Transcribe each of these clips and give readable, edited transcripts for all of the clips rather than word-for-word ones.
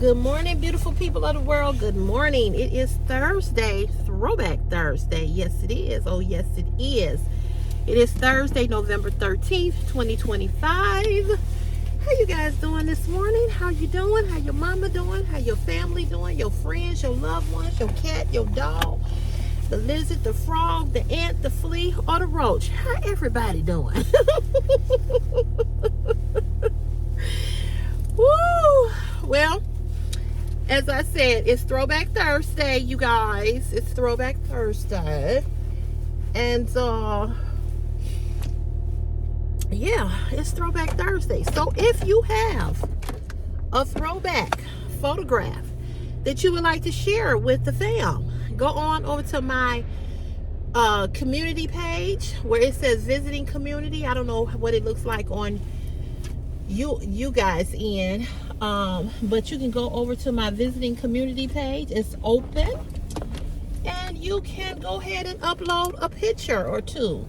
Good morning, beautiful people of the world. Good morning. It is Thursday, Throwback Thursday. Yes, it is. Oh, yes, it is. It is Thursday, November 13th, 2025. How you guys doing this morning? How you doing? How your mama doing? How your family doing? Your friends, your loved ones, your cat, your dog, the lizard, the frog, the ant, the flea, or the roach. How everybody doing? Woo! Well, as I said, it's Throwback Thursday, you guys. It's Throwback Thursday. And, yeah, it's Throwback Thursday. So if you have a throwback photograph that you would like to share with the fam, go on over to my community page where it says visiting community. I don't know what it looks like on you guys in, but you can go over to my visiting community page. It's open, and you can go ahead and upload a picture or two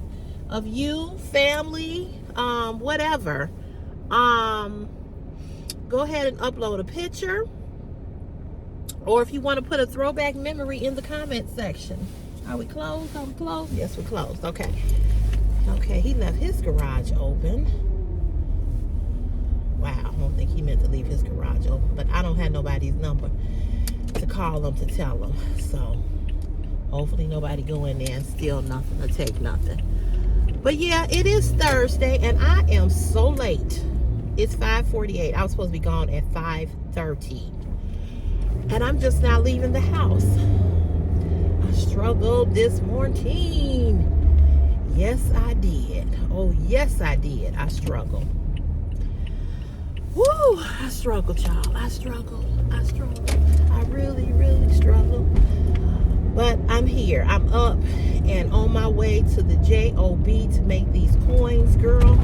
of you, family, whatever. Go ahead and upload a picture, or if you want to put a throwback memory in the comment section. Are we closed? Are we closed? Yes, we're closed. Okay, he left his garage open. Wow, I don't think he meant to leave his garage open, but I don't have nobody's number to call them to tell them. So hopefully nobody go in there and steal nothing or take nothing. But yeah, it is Thursday, and I am so late. It's 5:48. I was supposed to be gone at 5:30, and I'm just now leaving the house. I struggled this morning. Yes, I did. Oh, yes, I did. I struggled. Woo! I struggled, y'all. I struggled. I really, really struggled. But I'm here. I'm up and on my way to the JOB to make these coins, girl.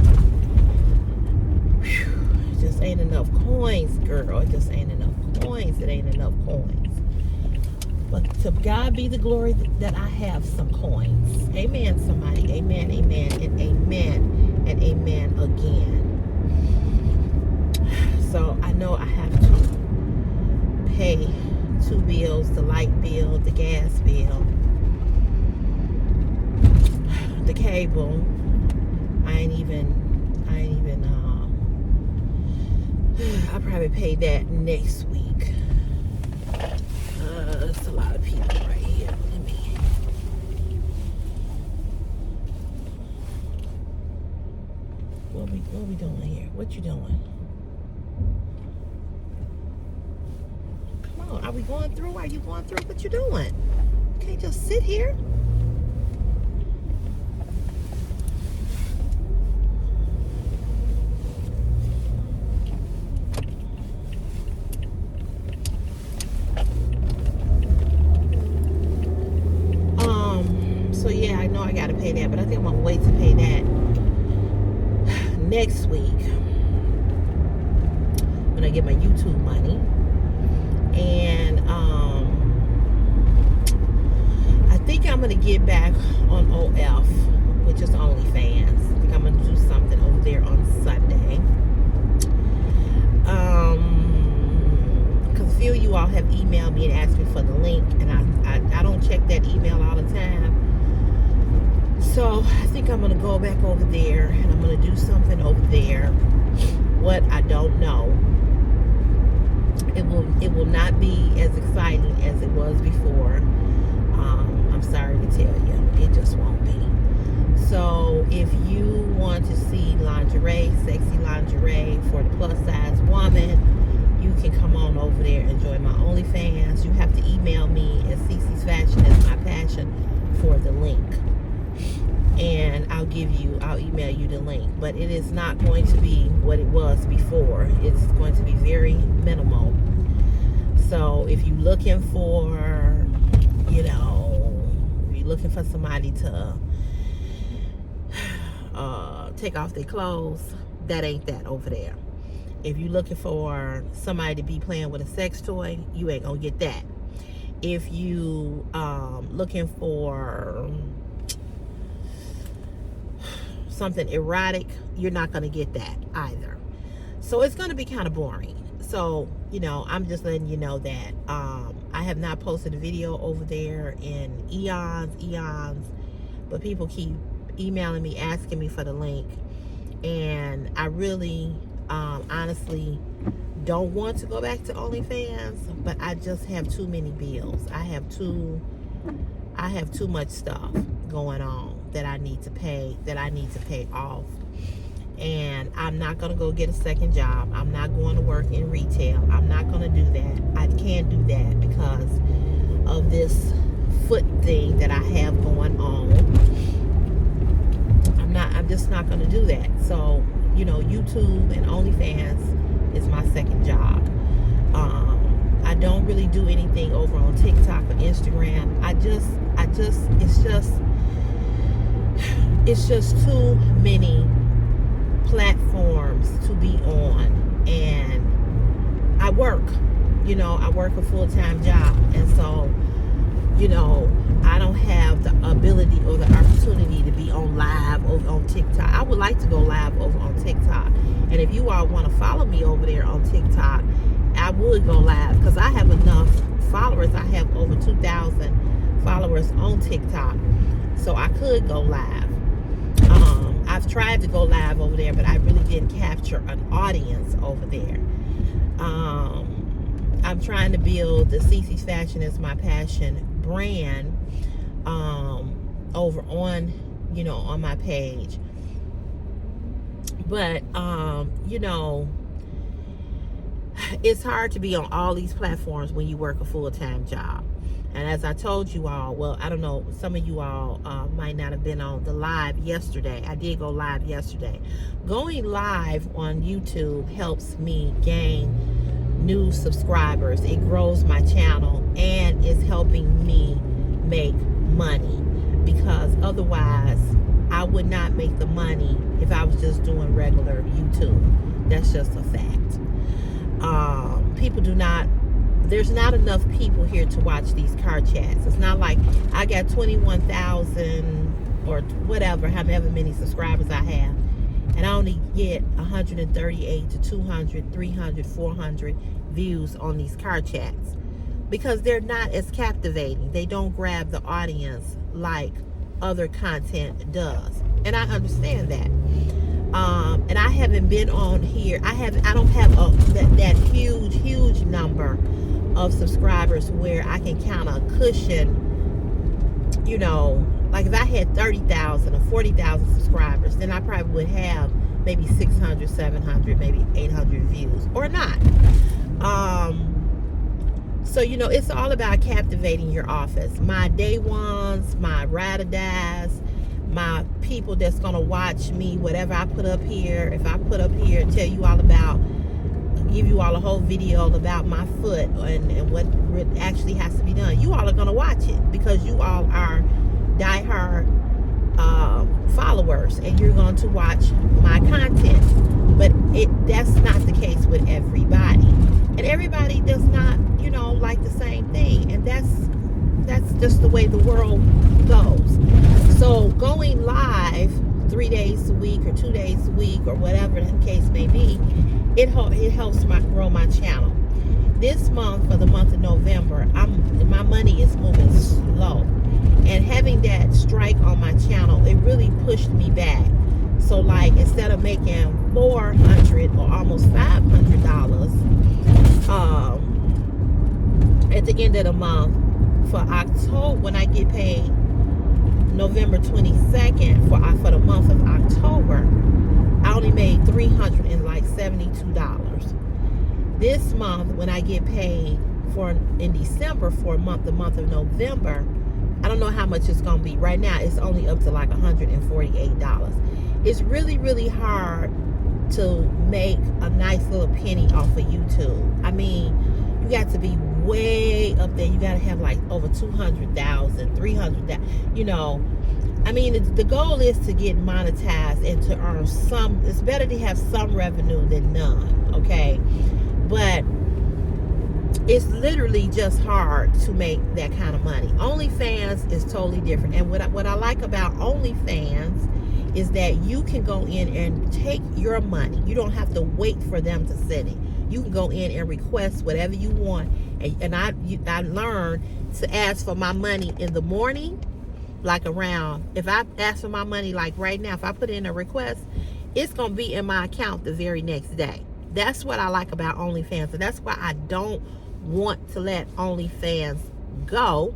Whew. It just ain't enough coins, girl. It just ain't enough coins. It ain't enough coins. But to God be the glory that I have some coins. Amen, somebody. Amen, amen, and amen, and amen again. So I know I have to pay 2 bills, the light bill, the gas bill, the cable. I'll probably pay that next week. It's a lot of people right here. What we doing here? What you doing? Come on, are we going through? Are you going through? What you doing? You can't just sit here. So yeah, I know I gotta pay that, but I think I'm gonna wait to pay that next week when I get my YouTube money. And I think I'm gonna get back on OF, which is OnlyFans. I think I'm gonna do something over there on Sunday. Because a few of you all have emailed me and asked me for the link, and I don't check that email all the time. So I think I'm gonna go back over there and I'm gonna do something over there. What, I don't know. It will not be as exciting as it was before. I'm sorry to tell you, it just won't be. So if you want to see lingerie, sexy lingerie for the plus size woman, you can come on over there and join my OnlyFans. You have to email me at Cece's Fashion as my passion for the link. And I'll email you the link. But it is not going to be what it was before. It's going to be very minimal. So if you're looking for, somebody to take off their clothes, that ain't that over there. If you're looking for somebody to be playing with a sex toy, you ain't gonna get that. If you looking for something erotic, you're not going to get that either. So it's going to be kind of boring. So I'm just letting you know that I have not posted a video over there in eons, but people keep emailing me, asking me for the link, and I really, honestly, don't want to go back to OnlyFans, but I just have too many bills. I have too much stuff going on that I need to pay off. And I'm not going to go get a second job. I'm not going to work in retail. I'm not going to do that. I can't do that because of this foot thing that I have going on. I'm just not going to do that. So, YouTube and OnlyFans is my second job. I don't really do anything over on TikTok or Instagram. It's just too many platforms to be on, and I work a full-time job, and so I don't have the ability or the opportunity to be on live over on TikTok. I would like to go live over on TikTok, and if you all want to follow me over there on TikTok, I would go live because I have enough followers. I have over 2,000 followers on TikTok, so I could go live. I've tried to go live over there, but I really didn't capture an audience over there. I'm trying to build the Cece's Fashion is My Passion brand over on, on my page. But, it's hard to be on all these platforms when you work a full-time job. And as I told you all, well, I don't know, some of you all might not have been on the live yesterday. I did go live yesterday. Going live on YouTube helps me gain new subscribers. It grows my channel and is helping me make money, because otherwise I would not make the money if I was just doing regular YouTube. That's just a fact. There's not enough people here to watch these car chats. It's not like I got 21,000 or whatever, however many subscribers I have, and I only get 138 to 200, 300, 400 views on these car chats, because they're not as captivating. They don't grab the audience like other content does, and I understand that. And I haven't been on here. I don't have that huge number of subscribers where I can kind of cushion, like if I had 30,000 or 40,000 subscribers, then I probably would have maybe 600, 700, maybe 800 views, or not. So, it's all about captivating your office. My day ones, my ride or dies, my people that's going to watch me, whatever I put up here. If I put up here and tell you all about, give you all a whole video about my foot and what actually has to be done, you all are going to watch it because you all are diehard followers, and you're going to watch my content. But that's not the case with everybody, and everybody does not like the same thing, and that's just the way the world goes. So going live 3 days a week or 2 days a week or whatever the case may be, it helps grow my channel. This month, for the month of November, my money is moving slow, and having that strike on my channel, it really pushed me back. So like, instead of making $400 or almost $500 at the end of the month for October, when I get paid November 22nd for the month of October, I only made $372. This month, when I get paid in December for the month of November, I don't know how much it's going to be. Right now, it's only up to like $148. It's really, really hard to make a nice little penny off of YouTube. I mean, you got to be way up there. You got to have like over 200,000, 300,000, I mean, the goal is to get monetized and to earn some. It's better to have some revenue than none, okay? But it's literally just hard to make that kind of money. OnlyFans is totally different. And what I like about OnlyFans is that you can go in and take your money. You don't have to wait for them to send it. You can go in and request whatever you want. And I learned to ask for my money in the morning, like around, if I ask for my money like right now, if I put in a request, it's going to be in my account the very next day. That's what I like about OnlyFans. And that's why I don't want to let OnlyFans go.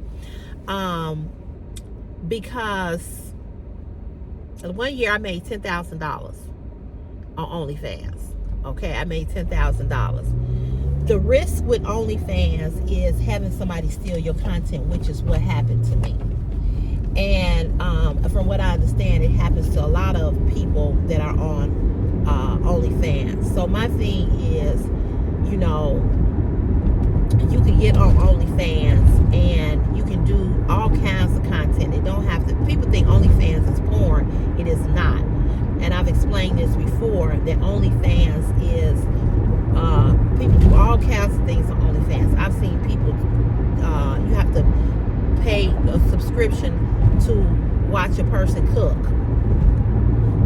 Because 1 year I made $10,000 on OnlyFans. Okay, I made $10,000. The risk with OnlyFans is having somebody steal your content, which is what happened to me. And from what I understand, it happens to a lot of people that are on OnlyFans. So my thing is, you know, you can get on OnlyFans and you can do all kinds of content. It don't have to, people think OnlyFans is porn. It is not. And I've explained this before, that OnlyFans is, people do all kinds of things on OnlyFans. I've seen people, you have to pay a subscription to watch a person cook.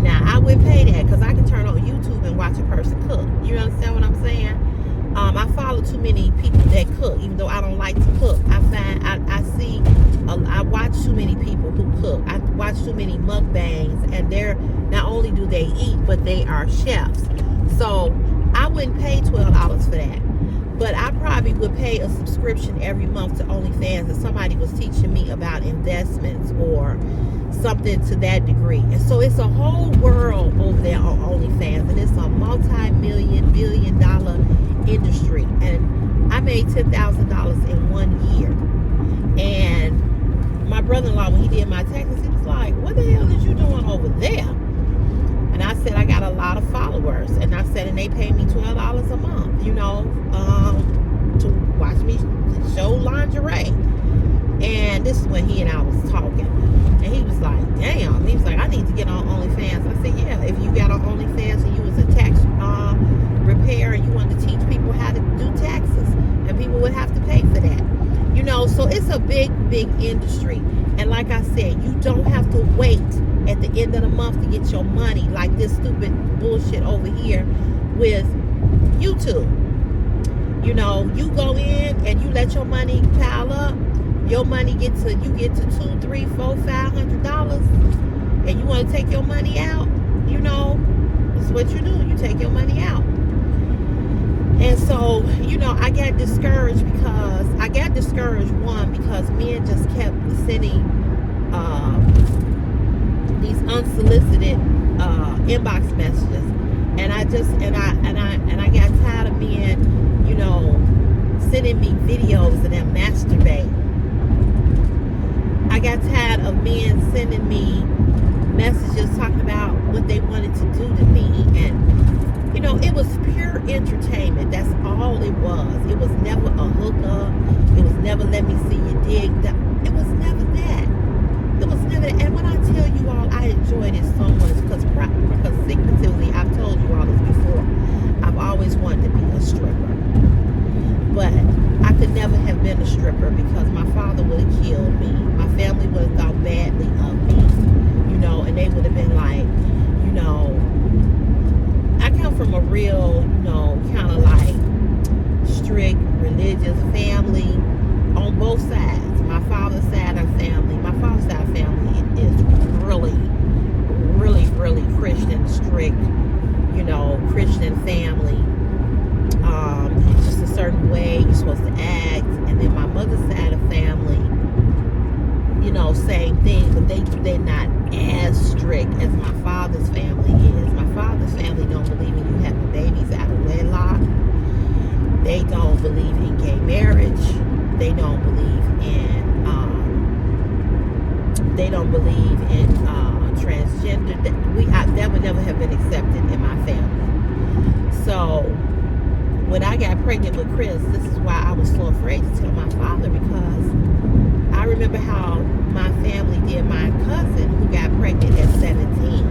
Now, I wouldn't pay that because I can turn on YouTube and watch a person cook. You understand what I'm saying? I follow too many people that cook, even though I don't like to cook. I watch too many people who cook. I watch too many mukbangs, and they're, not only do they eat, but they are chefs. So I wouldn't pay $12 for that. But I probably would pay a subscription every month to OnlyFans if somebody was teaching me about investments or something to that degree. And so it's a whole world over there on OnlyFans, and it's a multi-million, billion-dollar industry. And I made $10,000 in 1 year. And my brother-in-law, when he did my taxes, he was like, what the hell is you doing over there? And I said, I got a lot of followers. And I said, and they pay me $12 a month, you know, to watch me show lingerie. And this is when he and I was talking. And he was like, damn. He was like, I need to get on OnlyFans. I said, yeah, if you got on OnlyFans and you was a tax preparer and you wanted to teach people how to do taxes, and people would have to pay for that. You know, so it's a big, big industry. And like I said, you don't have to wait at the end of the month to get your money like this stupid bullshit over here with YouTube. You know, you go in and you let your money pile up. Your money you get to $200, $300, $400, $500, and you want to take your money out. You know, that's what you do. You take your money out. And so, you know, I got discouraged because men just kept sending these unsolicited inbox messages, and I got tired of men, you know, sending me videos of them masturbate. I got tired of men sending me messages talking about what they wanted to do to me, and you know, it was pure entertainment. That's all it was. It was never a hookup. It was never let me see you dig. It was never that. It was never that. And when I tell you all, I enjoyed it so much because secretively, I've told you all this before. I've always wanted to be a stripper, but I could never have been a stripper because my father would have killed me. My family would have thought badly of me, you know, and they would have been like, you know, I come from a real, you know, kind of like strict religious family on both sides. My father's side of family is really, really, really Christian, strict, you know, Christian family. It's just a certain way you're supposed to act. And then my mother's side of family, you know, same thing, but they're not as strict as my father's family is. My father's family don't believe in you having babies out of wedlock. They don't believe in gay marriage. They don't believe in transgender. That would never have been accepted in my family. So when I got pregnant with Chris, this is why I was so afraid to tell my father, because I remember how my family did my cousin who got pregnant at 17.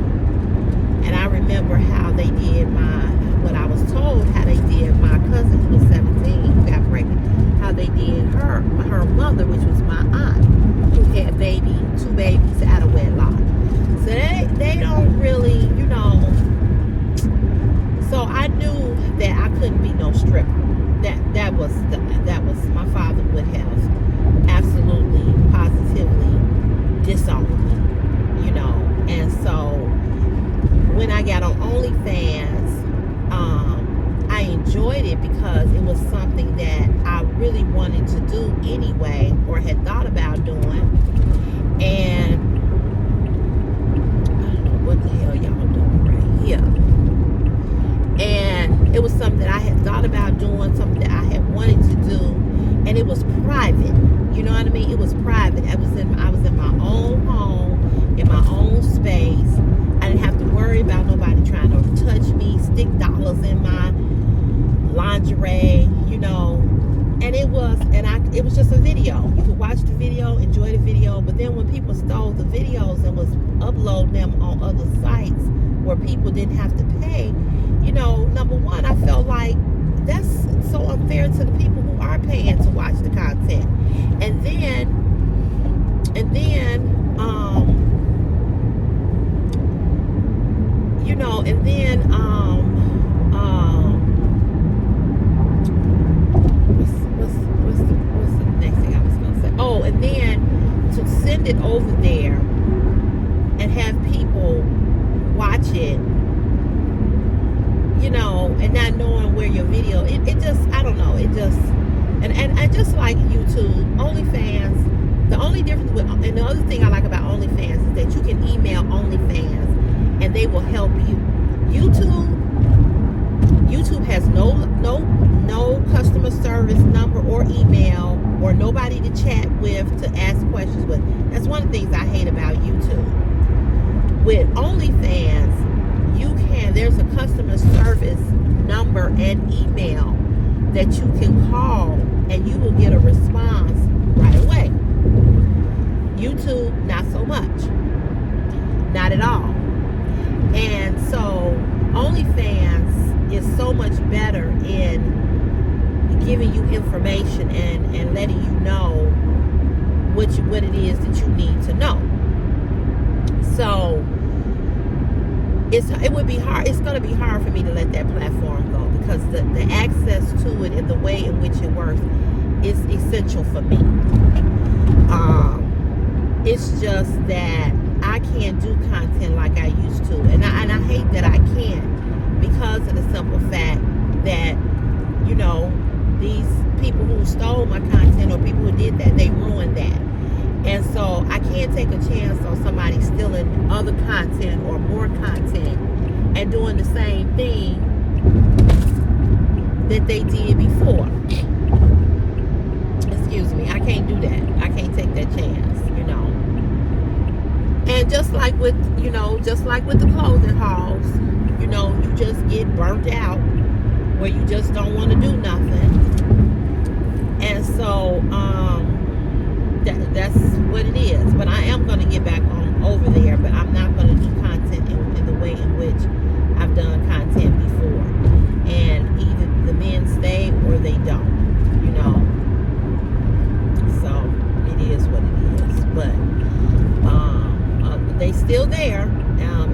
And I remember how they did what I was told, how they did my cousin who was 17 who got pregnant, how they did her mother, which was my aunt, who had two babies out of wedlock. So they don't really, you know. So I knew that I couldn't be no stripper. that was my father would have absolutely, positively disowned me, you know. And so when I got on OnlyFans, I enjoyed it because it was something that I really wanted to do anyway, or had thought about doing. And I don't know what the hell y'all doing right here. And it was something that I had thought about doing, something that I had wanted to do, and it was private. You know what I mean? It was private. I was in my own home, in my own space. I didn't have to worry about nobody trying to touch me, stick dollars in my lingerie, you know. And it was just a video. You could watch the video, enjoy the video, but then when people stole the videos and was uploading them on other sites where people didn't have to pay, you know, number one, I felt like that's so unfair to the people who are paying to watch the content. And then you know, and then what's the next thing I was gonna say? Oh, and then to send it over there and have people watch it, you know, and not knowing where your video, it just, I don't know, it just, and just like YouTube, OnlyFans, the only difference with, and the other thing I like about OnlyFans is that you can email OnlyFans and they will help you. YouTube has no customer service number or email or nobody to chat with to ask questions with. That's one of the things I hate about YouTube. With OnlyFans, there's a customer service number and email that you can call and you will get a response right away. YouTube, not so much. Not at all. And so OnlyFans is so much better in giving you information and letting you know what it is that you need to know. So it would be hard. It's going to be hard for me to let that platform go because the access to it and the way in which it works is essential for me. It's just that I can't do content like I used to, and I hate that I can't because of the simple fact that, you know, these people who stole my content or people who did that, they ruined that. And so I can't take a chance on somebody stealing other content or more content and doing the same thing that they did before. Excuse me, I can't do that. I can't take that chance, you know. And just like with the clothing hauls, you know, you just get burnt out where you just don't want to do nothing. And so that's what it is. But I am going to get back on over there, but I'm not going to do content in the way in which I've done content before. And either the men stay or they don't, you know. So it is what it is. But they still there.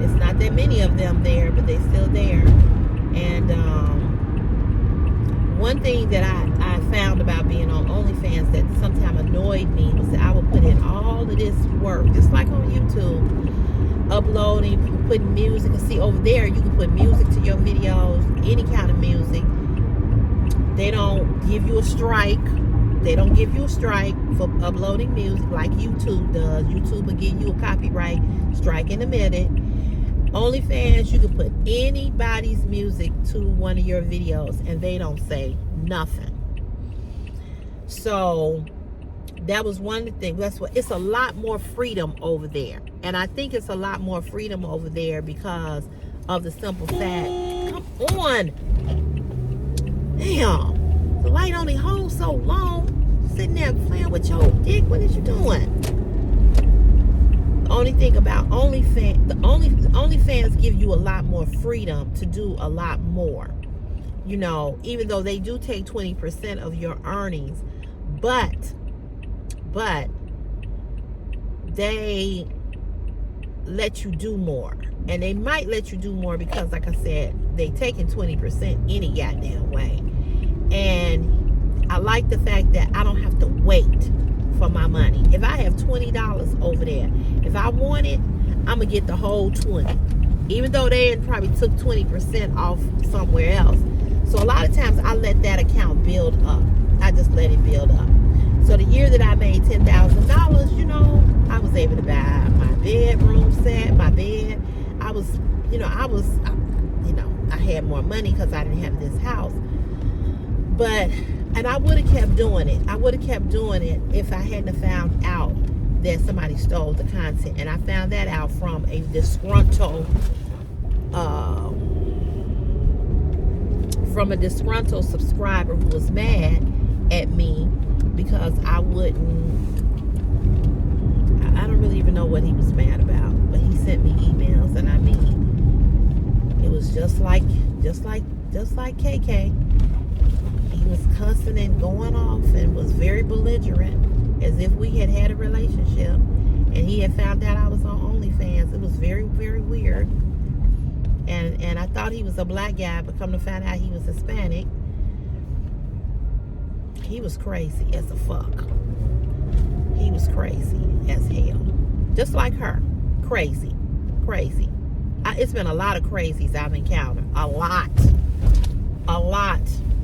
It's not that many of them there, but they still there. And one thing that I found about being on OnlyFans that sometimes annoyed me was that I would put in all of this work, just like on YouTube, uploading, putting music. And see, over there, you can put music to your videos, any kind of music. They don't give you a strike. They don't give you a strike for uploading music like YouTube does. YouTube will give you a copyright strike in a minute. OnlyFans, you can put anybody's music to one of your videos and they don't say nothing. So that was one of the things. That's what, it's a lot more freedom over there. And I think it's a lot more freedom over there because of the simple fact. Come on. Damn. The light only holds so long. Sitting there playing with your dick. What is you doing? The only thing about OnlyFans give you a lot more freedom to do a lot more. You know, even though they do take 20% of your earnings, but they let you do more. And they might let you do more because, like I said, they taking 20% any goddamn way. And I like the fact that I don't have to wait for my money. If I have $20 over there, if I want it, I'm gonna get the whole 20, even though they probably took 20% off somewhere else. So a lot of times I let that account build up. I just let it build up. So the year that I made $10,000, you know, I was able to buy my bedroom set, my bed. I had more money because I didn't have this house. And I would have kept doing it. I would have kept doing it if I hadn't found out that somebody stole the content. And I found that out from a disgruntled subscriber who was mad at me because I don't really even know what he was mad about, but he sent me emails, and I mean, it was just like KK. He was cussing and going off and was very belligerent, as if we had a relationship, and he had found out I was on OnlyFans. It was very, very weird. And I thought he was a black guy, but come to find out he was Hispanic. He was crazy as a fuck. He was crazy as hell. Just like her. Crazy. It's been a lot of crazies I've encountered. A lot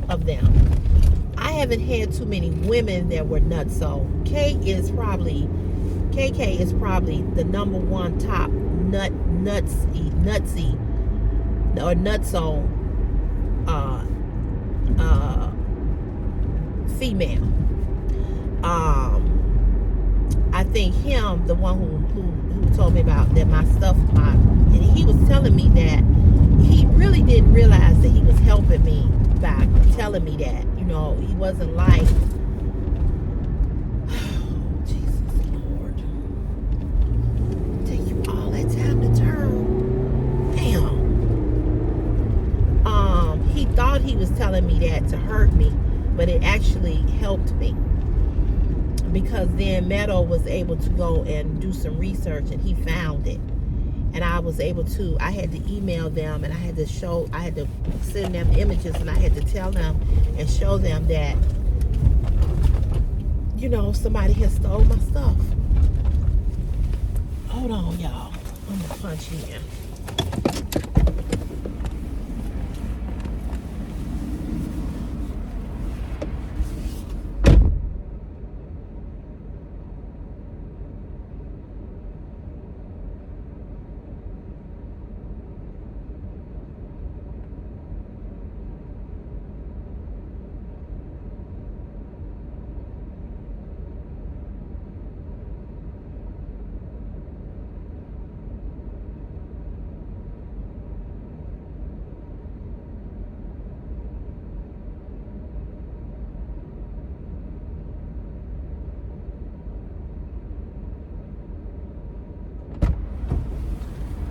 of them. I haven't had too many women that were nutso. KK is probably the number one top nutsy or nutso female. I think him, the one who told me about that and he was telling me that he really didn't realize that he was helping me by telling me that. You know, he wasn't like, oh, Jesus Lord, take you all that time to turn. Damn. He thought he was telling me that to hurt me, but it actually helped me, because then Meadow was able to go and do some research, and he found it. And I had to email them, and I had to send them images, and I had to tell them and show them that, you know, somebody has stole my stuff. Hold on, y'all. I'm gonna punch in.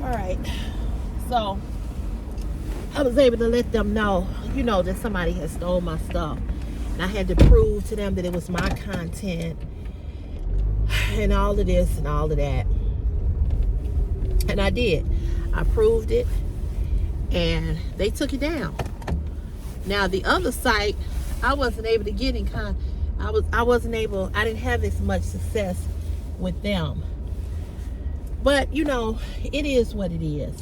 Alright, so I was able to let them know, you know, that somebody had stole my stuff. And I had to prove to them that it was my content and all of this and all of that. And I did. I proved it, and they took it down. Now the other site, I wasn't able to get in I didn't have as much success with them. But, you know, it is what it is.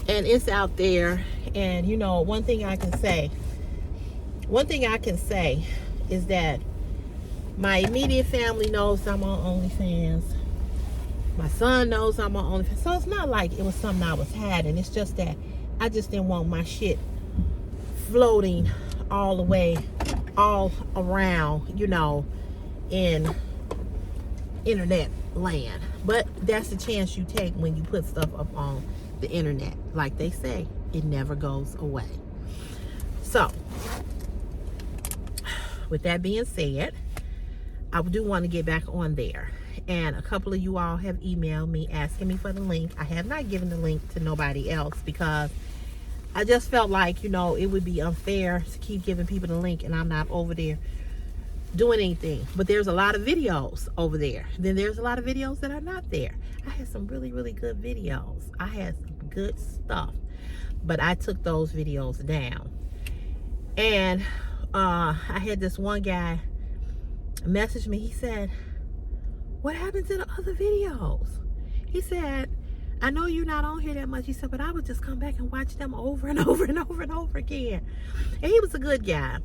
And it's out there. And, you know, one thing I can say is that my immediate family knows I'm on OnlyFans. My son knows I'm on OnlyFans. So it's not like it was something I was hiding. It's just that I just didn't want my shit floating all the way, all around, you know, in internet land. But that's the chance you take when you put stuff up on the internet. Like they say, it never goes away. So, with that being said, I do want to get back on there. And a couple of you all have emailed me asking me for the link. I have not given the link to nobody else because I just felt like, you know, it would be unfair to keep giving people the link and I'm not over there doing anything. But there's a lot of videos over there. Then there's a lot of videos that are not there. I had some really, really good videos. I had some good stuff. But I took those videos down. And I had this one guy message me. He said, what happened to the other videos? He said, I know you're not on here that much. He said, but I would just come back and watch them over and over and over and over again. And he was a good guy.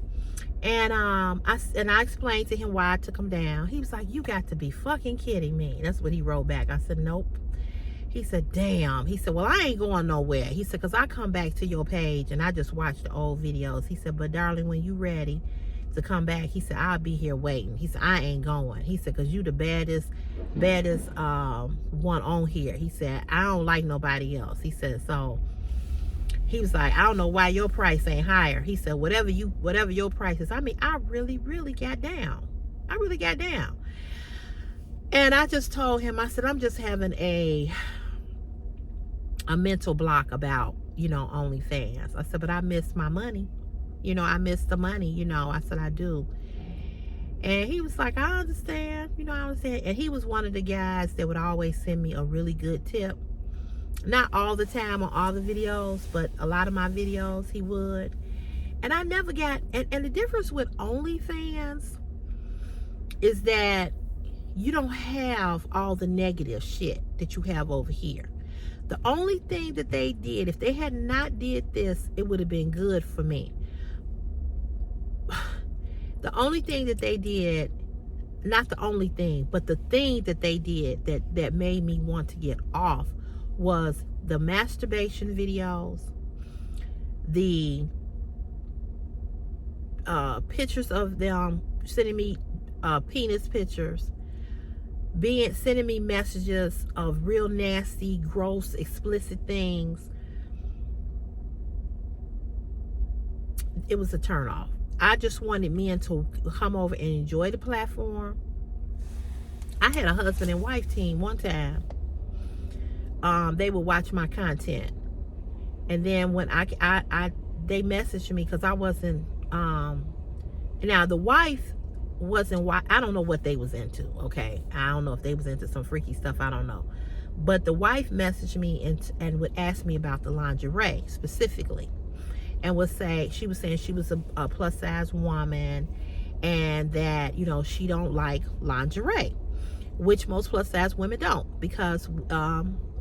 And I explained to him why I took him down. He was like, you got to be fucking kidding me. That's what he wrote back. I said, nope. He said, damn. He said, well, I ain't going nowhere. He said, because I come back to your page and I just watch the old videos. He said, but darling, when you ready to come back, he said, I'll be here waiting. He said, I ain't going. He said, because you the baddest one on here. He said, I don't like nobody else. He said, so he was like, I don't know why your price ain't higher. He said, whatever your price is. I mean, I really got down. I really got down. And I just told him, I said, I'm just having a mental block about, OnlyFans. I said, but I miss my money. I miss the money, I said, I do. And he was like, I understand, I understand. And he was one of the guys that would always send me a really good tip. Not all the time on all the videos, but a lot of my videos he would. And I never got, and the difference with OnlyFans is that you don't have all the negative shit that you have over here. The only thing that they did, if they had not did this, it would have been good for me. The only thing that they did, not the only thing, but the thing that they did that made me want to get off was the masturbation videos, the pictures of them sending me penis pictures, sending me messages of real nasty, gross, explicit things. It was a turnoff. I just wanted men to come over and enjoy the platform. I had a husband and wife team one time. They would watch my content, and then when they messaged me because I wasn't. Now the wife wasn't. I don't know what they was into. Okay, I don't know if they was into some freaky stuff. I don't know, but the wife messaged me and would ask me about the lingerie specifically, and she was saying she was a plus size woman, and that she don't like lingerie, which most plus size women don't, because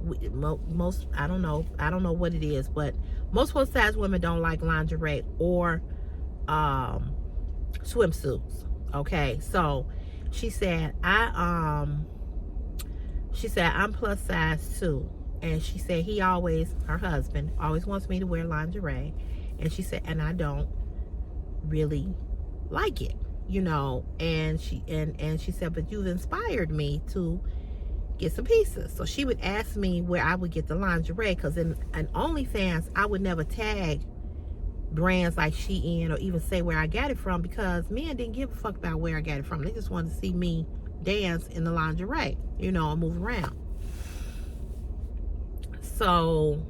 most I don't know what it is, but most plus size women don't like lingerie or swimsuits. Okay, so she said I'm plus size too, and she said her husband always wants me to wear lingerie, and she said, and I don't really like it, and she said, but you've inspired me to get some pieces. So she would ask me where I would get the lingerie, because in OnlyFans I would never tag brands like Shein or even say where I got it from, because men didn't give a fuck about where I got it from. They just wanted to see me dance in the lingerie, and move around. So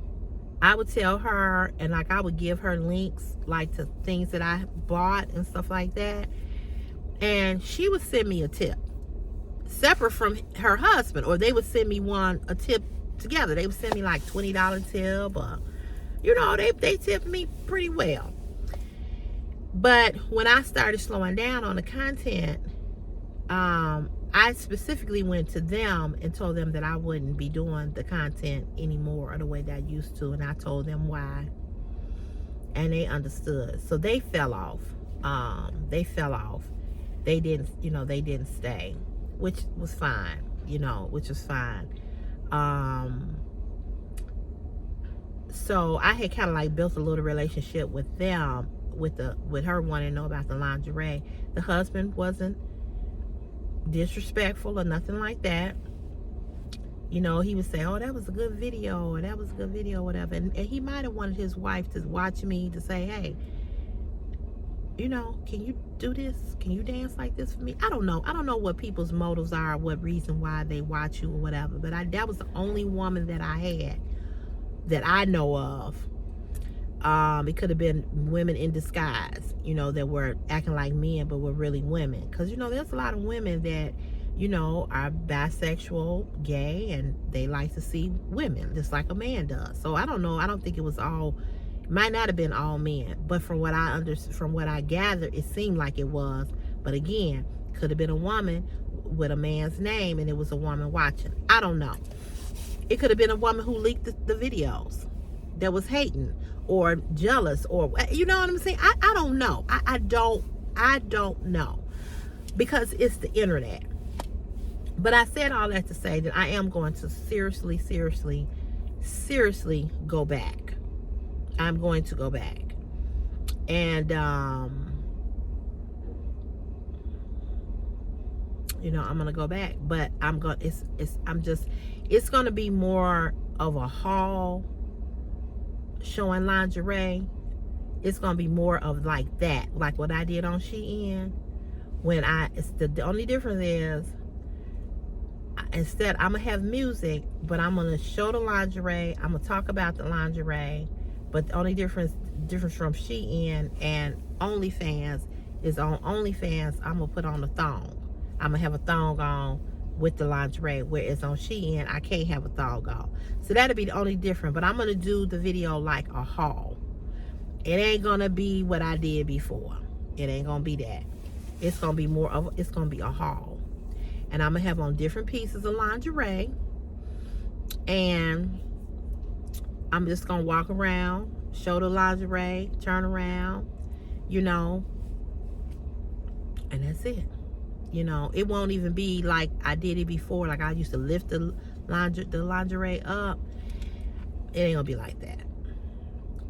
I would tell her, and I would give her links to things that I bought and stuff like that, and she would send me a tip separate from her husband, or they would send me a tip together. They would send me like $20 tip, or they tipped me pretty well. But when I started slowing down on the content, I specifically went to them and told them that I wouldn't be doing the content anymore or the way that I used to, and I told them why, and they understood. So they fell off. They didn't stay, which was fine, so I had kind of built a little relationship with them, with her wanting to know about the lingerie. The husband wasn't disrespectful or nothing like that. He would say, oh, that was a good video, or that was a good video, whatever. And he might have wanted his wife to watch me to say, hey, can you do this? Can you dance like this for me? I don't know what people's motives are, what reason why they watch you or whatever. But that was the only woman that I had that I know of. It could have been women in disguise, that were acting like men but were really women. Because, there's a lot of women that, are bisexual, gay, and they like to see women just like a man does. So I don't know. I don't think it was all Might not have been all men, but from what I gathered, it seemed like it was. But again, could have been a woman with a man's name, and it was a woman watching. I don't know. It could have been a woman who leaked the videos that was hating or jealous, or you know what I'm saying. I don't know. I don't know, because it's the internet. But I said all that to say that I am going to seriously go back. I'm going to go back. And you know, I'm gonna go back, but it's gonna be more of a haul showing lingerie. It's gonna be more of like that, like what I did on Shein. The only difference is, instead I'm gonna have music, but I'm gonna show the lingerie. I'm gonna talk about the lingerie. But the only difference from Shein and OnlyFans is, on OnlyFans I'm gonna put on a thong. I'm gonna have a thong on with the lingerie, whereas on Shein I can't have a thong on. So that'll be the only difference. But I'm gonna do the video like a haul. It ain't gonna be what I did before. It ain't gonna be that. It's gonna be it's gonna be a haul. And I'm gonna have on different pieces of lingerie. And I'm just gonna walk around, show the lingerie, turn around, you know, and that's it. You know, it won't even be like I did it before. Like I used to lift the lingerie up. It ain't gonna be like that.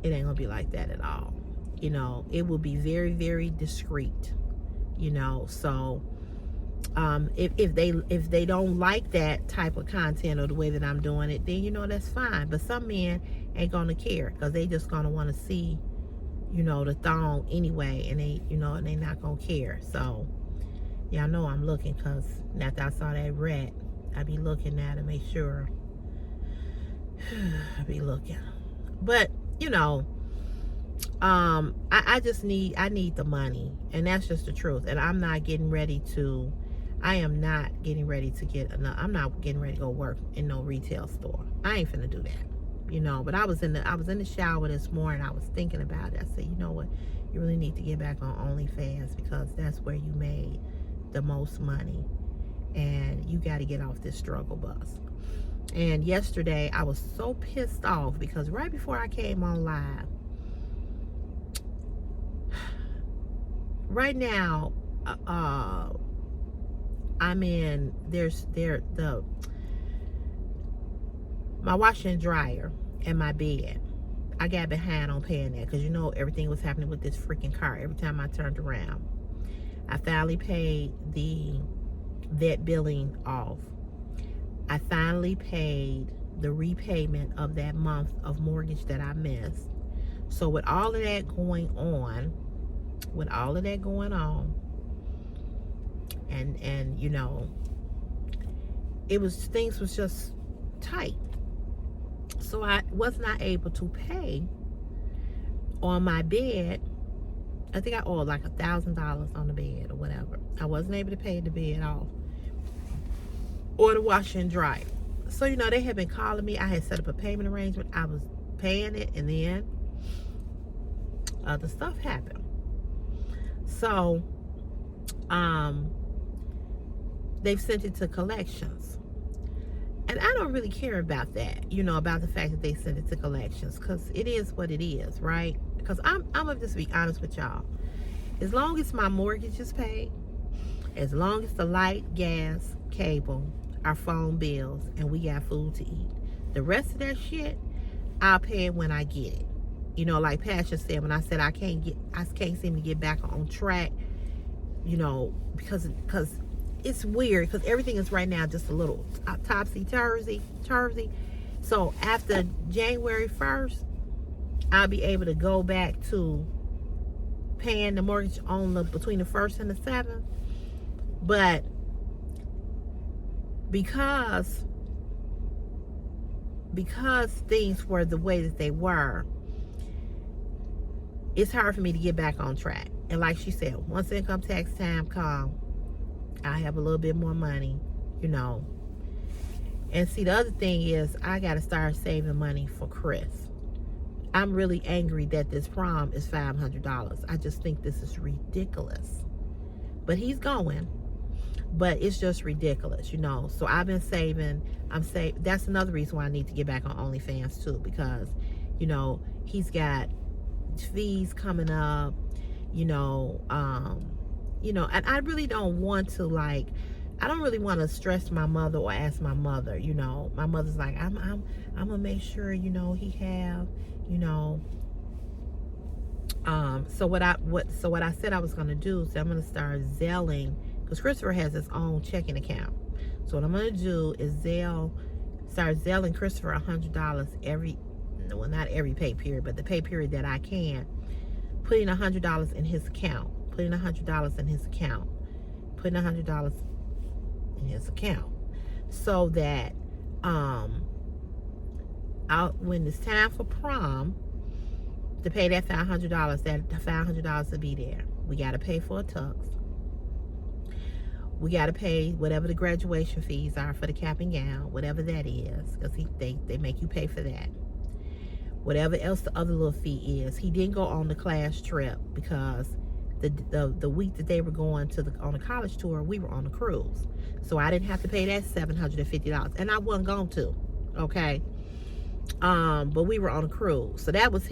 It ain't gonna be like that at all. You know, it will be very discreet. You know, so if they don't like that type of content or the way that I'm doing it, then you know that's fine. But some men ain't gonna care, because they just gonna want to see, you know, the thong anyway, and they not gonna care. So y'all know I'm looking, because after I saw that rat, I be looking at it, make sure. I be looking, but you know, I need the money, and that's just the truth. And I'm not getting ready to. I am not getting ready to I'm not getting ready to go work in no retail store. I ain't finna do that, you know. But I was in the shower this morning. I was thinking about it. I said, you know what, you really need to get back on OnlyFans, because that's where you made the most money, and you got to get off this struggle bus. And yesterday I was so pissed off, because right before I came on live, right now, I'm in, my washer and dryer and my bed. I got behind on paying that, because you know everything was happening with this freaking car. Every time I turned around, I finally paid the vet billing off. I finally paid the repayment of that month of mortgage that I missed. So with all of that going on, and you know, things was just tight. So I was not able to pay on my bed. I think I owed like $1,000 on the bed or whatever. I wasn't able to pay the bed off or the washer and dryer. So you know, they had been calling me. I had set up a payment arrangement. I was paying it, and then other stuff happened. So they've sent it to collections, and I don't really care about that, you know, about the fact that they sent it to collections, because it is what it is, right? Because I'm gonna just be honest with y'all. As long as my mortgage is paid, as long as the light, gas, cable, our phone bills, and we got food to eat, the rest of that shit, I'll pay it when I get it. You know, like Pasha said, when I said I can't seem to get back on track, you know, because it's weird, because everything is right now just a little topsy-turvy. So after January 1st, I'll be able to go back to paying the mortgage on between the 1st and the 7th. But because things were the way that they were, it's hard for me to get back on track. And like she said, once income tax time comes, I have a little bit more money, you know. And see, the other thing is, I got to start saving money for Chris. I'm really angry that this prom is $500. I just think this is ridiculous. But he's going. But it's just ridiculous, you know. So I've been saving. That's another reason why I need to get back on OnlyFans too, because, you know, he's got fees coming up, you know, and I really don't want to, like, I don't really want to stress my mother or ask my mother, you know. My mother's like, I'm gonna make sure, you know, he have, you know. So what I said I was gonna do is I'm gonna start Zelling, because Christopher has his own checking account. So what I'm gonna do is start Zelling Christopher $100 every, well, not every pay period, but the pay period that I can, putting $100 in his account, putting $100 in his account, putting $100 in his account, so that when it's time for prom to pay that $500, that $500 will be there. We got to pay for a tux. We got to pay whatever the graduation fees are for the cap and gown, whatever that is, because they make you pay for that. Whatever else the other little fee is. He didn't go on the class trip because the week that they were going on the college tour, we were on a cruise. So I didn't have to pay that $750. And I wasn't going to, okay? But we were on a cruise. So that was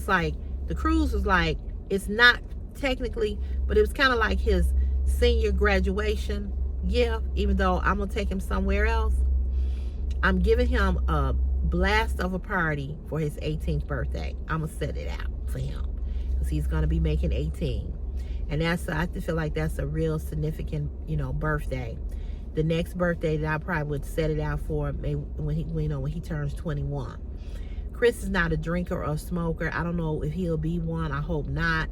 like, the cruise was like, it's not technically, but it was kind of like his senior graduation gift, even though I'm going to take him somewhere else. I'm giving him a blast of a party for his 18th birthday. I'm going to set it out for him because he's going to be making 18. And I feel like that's a real significant, you know, birthday. The next birthday that I probably would set it out for, maybe when he turns 21. Chris is not a drinker or a smoker. I don't know if he'll be one. I hope not.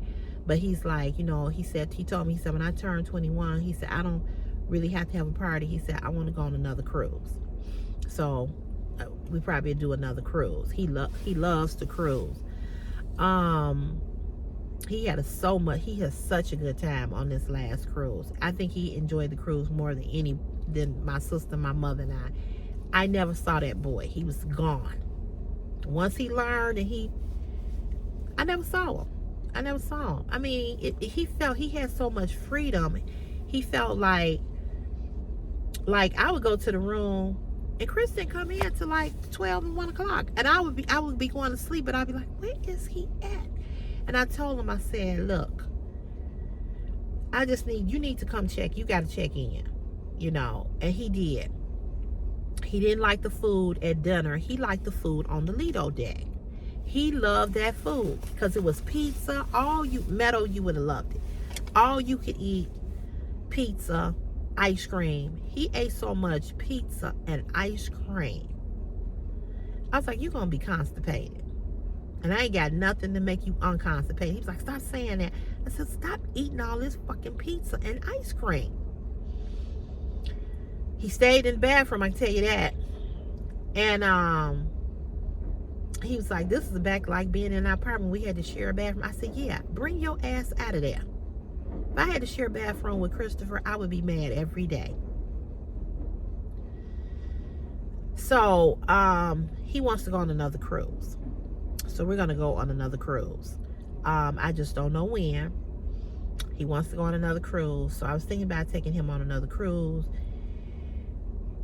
But he's like, you know, he told me, when I turn 21, he said, I don't really have to have a party. He said, I want to go on another cruise. So we probably do another cruise. He loves to cruise. He had such a good time on this last cruise. I think he enjoyed the cruise more than my sister, my mother, and I never saw that boy. He was gone. Once he learned, I never saw him. I mean, he felt he had so much freedom. He felt like I would go to the room and Chris didn't come in till like 12 and 1 o'clock. And I would be going to sleep, but I'd be like, where is he at? And I told him, I said, look, you need to come check. You got to check in, you know. And he did. He didn't like the food at dinner. He liked the food on the Lido deck. He loved that food because it was pizza. Meadow, you would have loved it. All you could eat pizza, ice cream. He ate so much pizza and ice cream. I was like, you're going to be constipated. And I ain't got nothing to make you unconstipated. He was like, stop saying that. I said, stop eating all this fucking pizza and ice cream. He stayed in the bathroom, I can tell you that. And he was like, this is back like being in our apartment. We had to share a bathroom. I said, yeah, bring your ass out of there. If I had to share a bathroom with Christopher, I would be mad every day. So he wants to go on another cruise. So we're going to go on another cruise. I just don't know when. He wants to go on another cruise. So I was thinking about taking him on another cruise.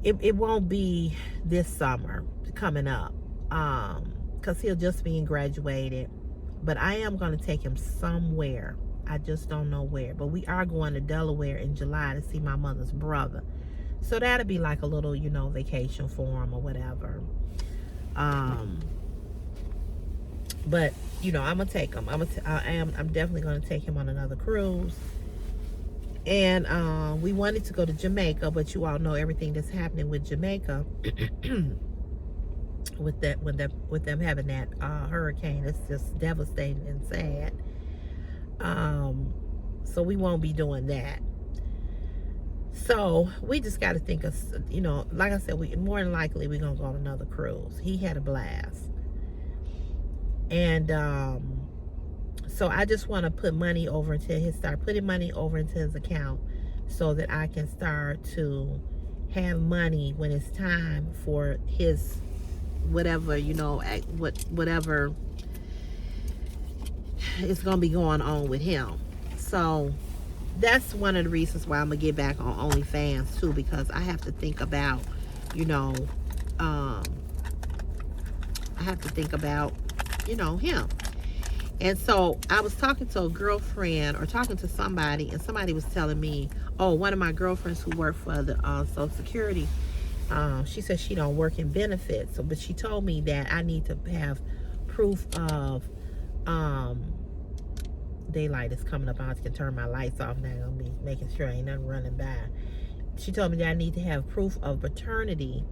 It won't be this summer coming up. Because he'll just be graduated. But I am going to take him somewhere. I just don't know where. But we are going to Delaware in July to see my mother's brother. So that'll be like a little, you know, vacation for him or whatever. But, you know, I'm going to take him. I'm definitely going to take him on another cruise. And we wanted to go to Jamaica, but you all know everything that's happening with Jamaica. with them having that hurricane. It's just devastating and sad. So we won't be doing that. So we just got to think of, you know, like I said, more than likely we're going to go on another cruise. He had a blast. And so I just want to put money over start putting money over into his account so that I can start to have money when it's time for his whatever, whatever is going to be going on with him. So that's one of the reasons why I'm going to get back on OnlyFans too, because I have to think about, I have to think about, him. And so I was talking to a girlfriend or talking to somebody, and somebody was telling me, oh, one of my girlfriends who worked for the Social Security, she said she don't work in benefits. So, but she told me that I need to have proof of, daylight is coming up. I can turn my lights off now. I'll be making sure ain't nothing running by. She told me that I need to have proof of paternity,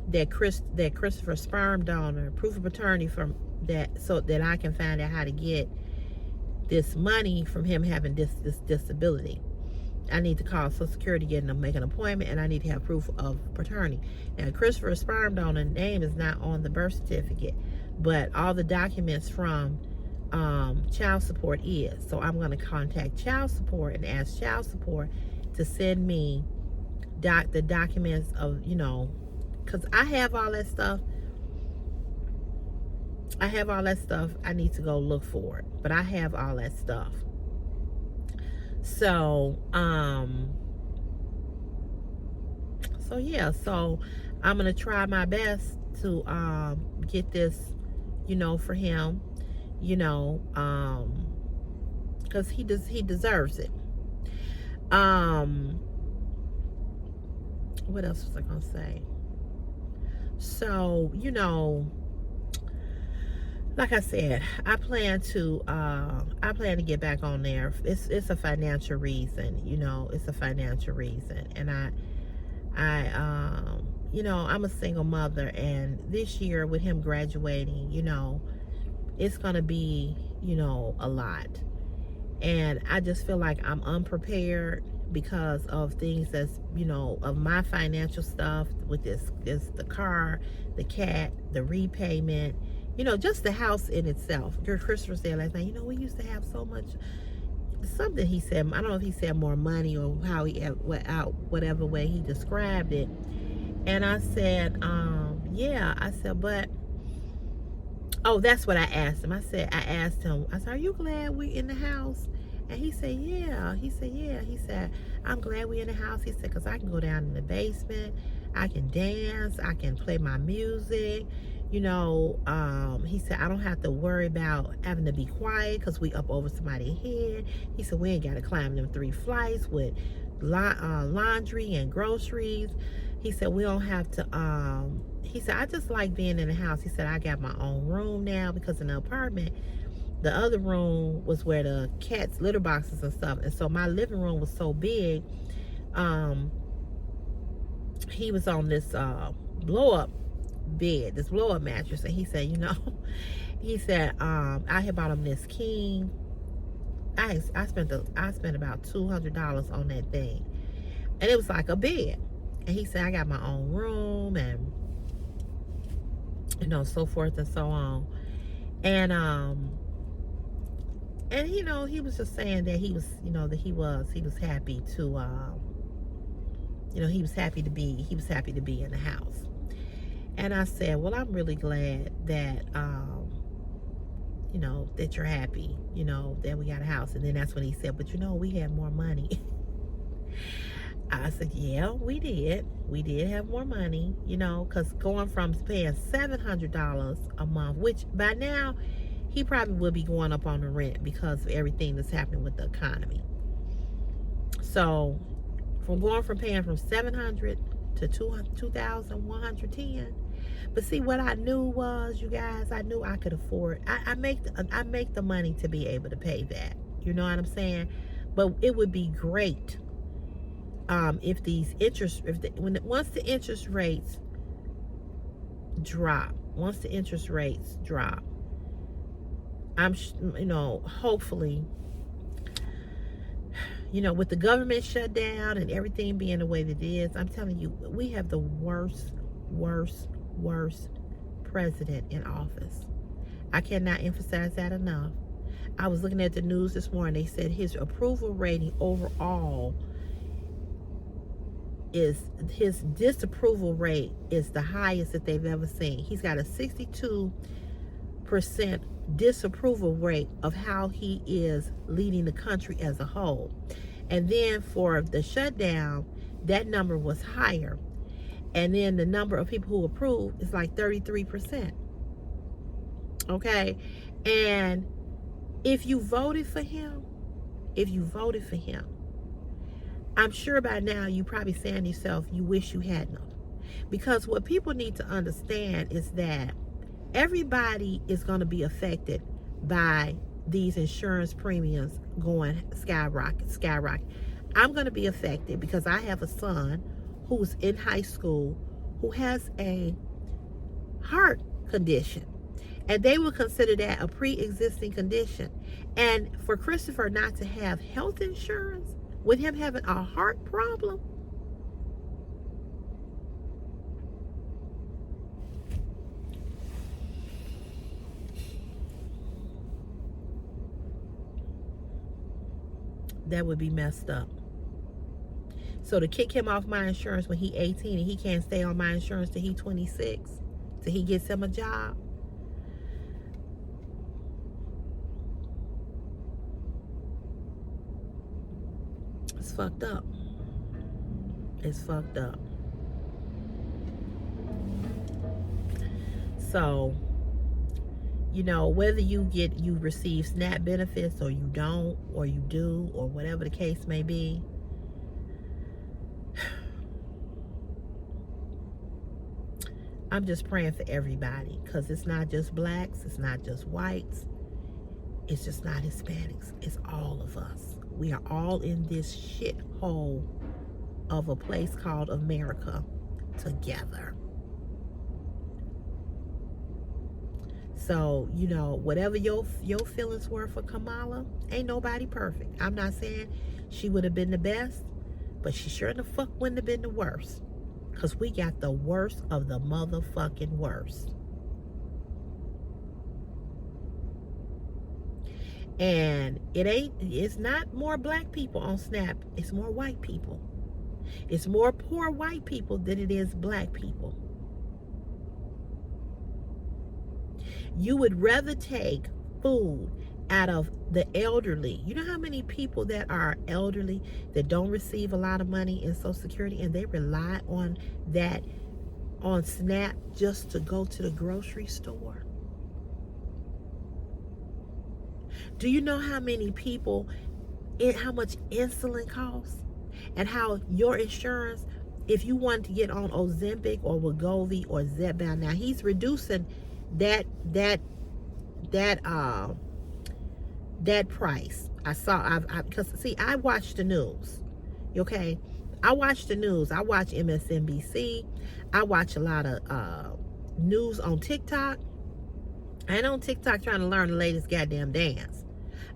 that Christopher sperm donor, proof of paternity from that, so that I can find out how to get this money from him having this disability. I need to call Social Security, make an appointment, and I need to have proof of paternity. Now, Christopher's sperm donor name is not on the birth certificate, but all the documents from child support is. So I'm going to contact child support and ask child support to send me the documents of, because I have all that stuff. I need to go look for it, but I have all that stuff. So, yeah, so I'm going to try my best to, get this, for him, cause he deserves it. What else was I going to say? So, like I said, I plan to get back on there. It's a financial reason, it's a financial reason. And I'm a single mother, and this year with him graduating, it's gonna be, a lot. And I just feel like I'm unprepared because of things that's, of my financial stuff with the car, the cat, the repayment, just the house in itself. Christopher said last night, we used to have so much, something he said, I don't know if he said more money or how whatever way he described it. And I said, yeah, I said, but, oh, that's what I asked him. I asked him, are you glad we in the house? And he said, yeah. He said, I'm glad we in the house. He said, because I can go down in the basement. I can dance. I can play my music. He said, I don't have to worry about having to be quiet because we up over somebody's head. He said, we ain't got to climb them 3 flights with laundry and groceries. He said, we don't have to, he said, I just like being in the house. He said, I got my own room now, because in the apartment, the other room was where the cats' litter boxes and stuff. And so my living room was so big. He was on this blow-up bed, this blow-up mattress. And he said, I had bought him this king. I spent about $200 on that thing. And it was like a bed. And he said, I got my own room and, so forth and so on. And he was just saying that he was, that he was happy to, he was happy to be in the house. And I said, well, I'm really glad that, that you're happy, that we got a house. And then that's when he said, but we had more money. I said, yeah, we did. We did have more money, because going from paying $700 a month, which by now he probably will be going up on the rent because of everything that's happening with the economy. So from paying from $700 to $2,110. But see, what I knew was, you guys, I knew I could afford. I make the money to be able to pay that. You know what I'm saying? But it would be great if these once the interest rates drop, I'm hopefully, with the government shut down and everything being the way that it is, I'm telling you, we have the worst president in office. I cannot emphasize that enough. I was looking at the news this morning. They said his approval rating overall is his disapproval rate is the highest that they've ever seen. He's got a 62% disapproval rate of how he is leading the country as a whole. And then for the shutdown, that number was higher. And then the number of people who approve is like 33%. Okay? And if you voted for him, I'm sure by now you probably saying to yourself, you wish you hadn't. Because what people need to understand is that everybody is going to be affected by these insurance premiums going skyrocket. I'm going to be affected because I have a son who's in high school who has a heart condition. And they will consider that a pre-existing condition. And for Christopher not to have health insurance, with him having a heart problem, that would be messed up. So to kick him off my insurance when he 18 and he can't stay on my insurance till he 26, till he gets him a job, it's fucked up. It's fucked up. So, you know, whether you receive SNAP benefits or you don't, or you do, or whatever the case may be, I'm just praying for everybody, because it's not just blacks, it's not just whites, it's just not Hispanics, it's all of us. We are all in this shithole of a place called America together. So, you know, whatever your feelings were for Kamala, ain't nobody perfect. I'm not saying she would have been the best, but she sure the fuck wouldn't have been the worst. Because we got the worst of the motherfucking worst. And it's not more black people on SNAP, it's more white people. It's more poor white people than it is black people. You would rather take food out of the elderly. You know how many people that are elderly that don't receive a lot of money in Social Security, and they rely on that, on SNAP, just to go to the grocery store? Do you know how many people, how much insulin costs? And how your insurance, if you want to get on Ozempic or Wegovy or Zepbound, now he's reducing that price. Because see, I watch the news. Okay, I watch the news. I watch MSNBC. I watch a lot of news on TikTok. I ain't on TikTok trying to learn the latest goddamn dance.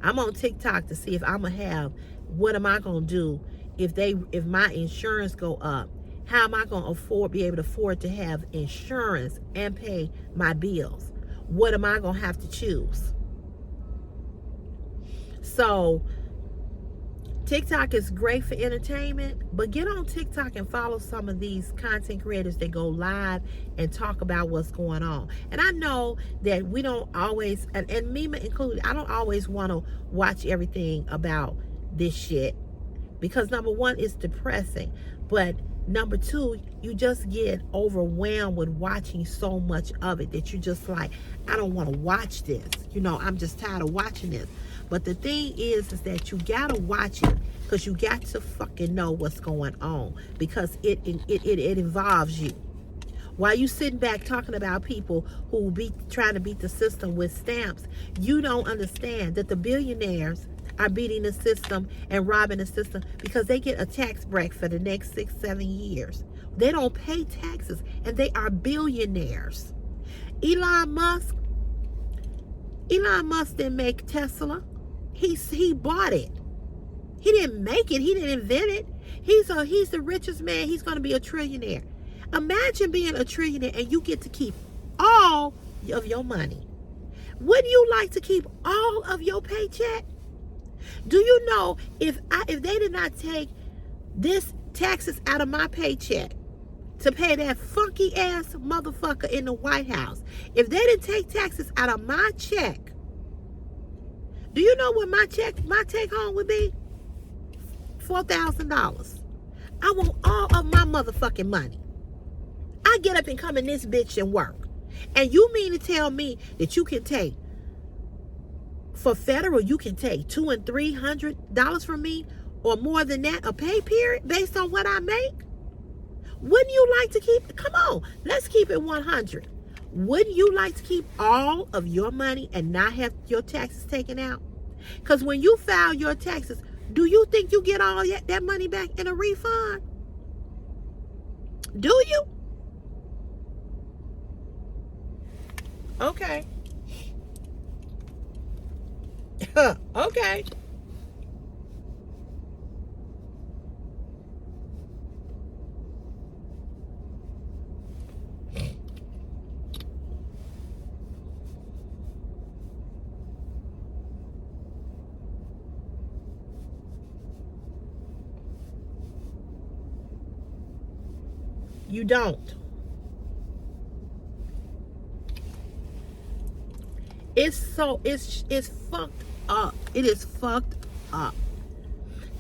I'm on TikTok to see if I'm gonna have, what am I gonna do if my insurance go up? How am I gonna be able to afford to have insurance and pay my bills? What am I gonna have to choose? So TikTok is great for entertainment, but get on TikTok and follow some of these content creators that go live and talk about what's going on. And I know that we don't always, and me included, I don't always want to watch everything about this shit, because number one, it's depressing, but number two, you just get overwhelmed with watching so much of it that you just like, I don't want to watch this. You know, I'm just tired of watching this. But the thing is that you gotta watch it, because you got to fucking know what's going on, because it involves you. While you sitting back talking about people who be trying to beat the system with stamps, you don't understand that the billionaires are beating the system and robbing the system because they get a tax break for the next 6-7 years. They don't pay taxes, and they are billionaires. Elon Musk didn't make Tesla. He bought it. He didn't make it. He didn't invent it. He's the richest man. He's going to be a trillionaire. Imagine being a trillionaire and you get to keep all of your money. Wouldn't you like to keep all of your paycheck? Do you know if they did not take this taxes out of my paycheck to pay that funky ass motherfucker in the White House. If they didn't take taxes out of my check, do you know what my take home would be? $4,000. I want all of my motherfucking money. I get up and come in this bitch and work. And you mean to tell me that you can take, for federal, you can take $200 and $300 from me or more than that a pay period based on what I make? Wouldn't you like to keep, come on, let's keep it 100. Wouldn't you like to keep all of your money and not have your taxes taken out? Because when you file your taxes, do you think you get all that money back in a refund? Do you? Okay. Okay. You don't. It's fucked up. It is fucked up.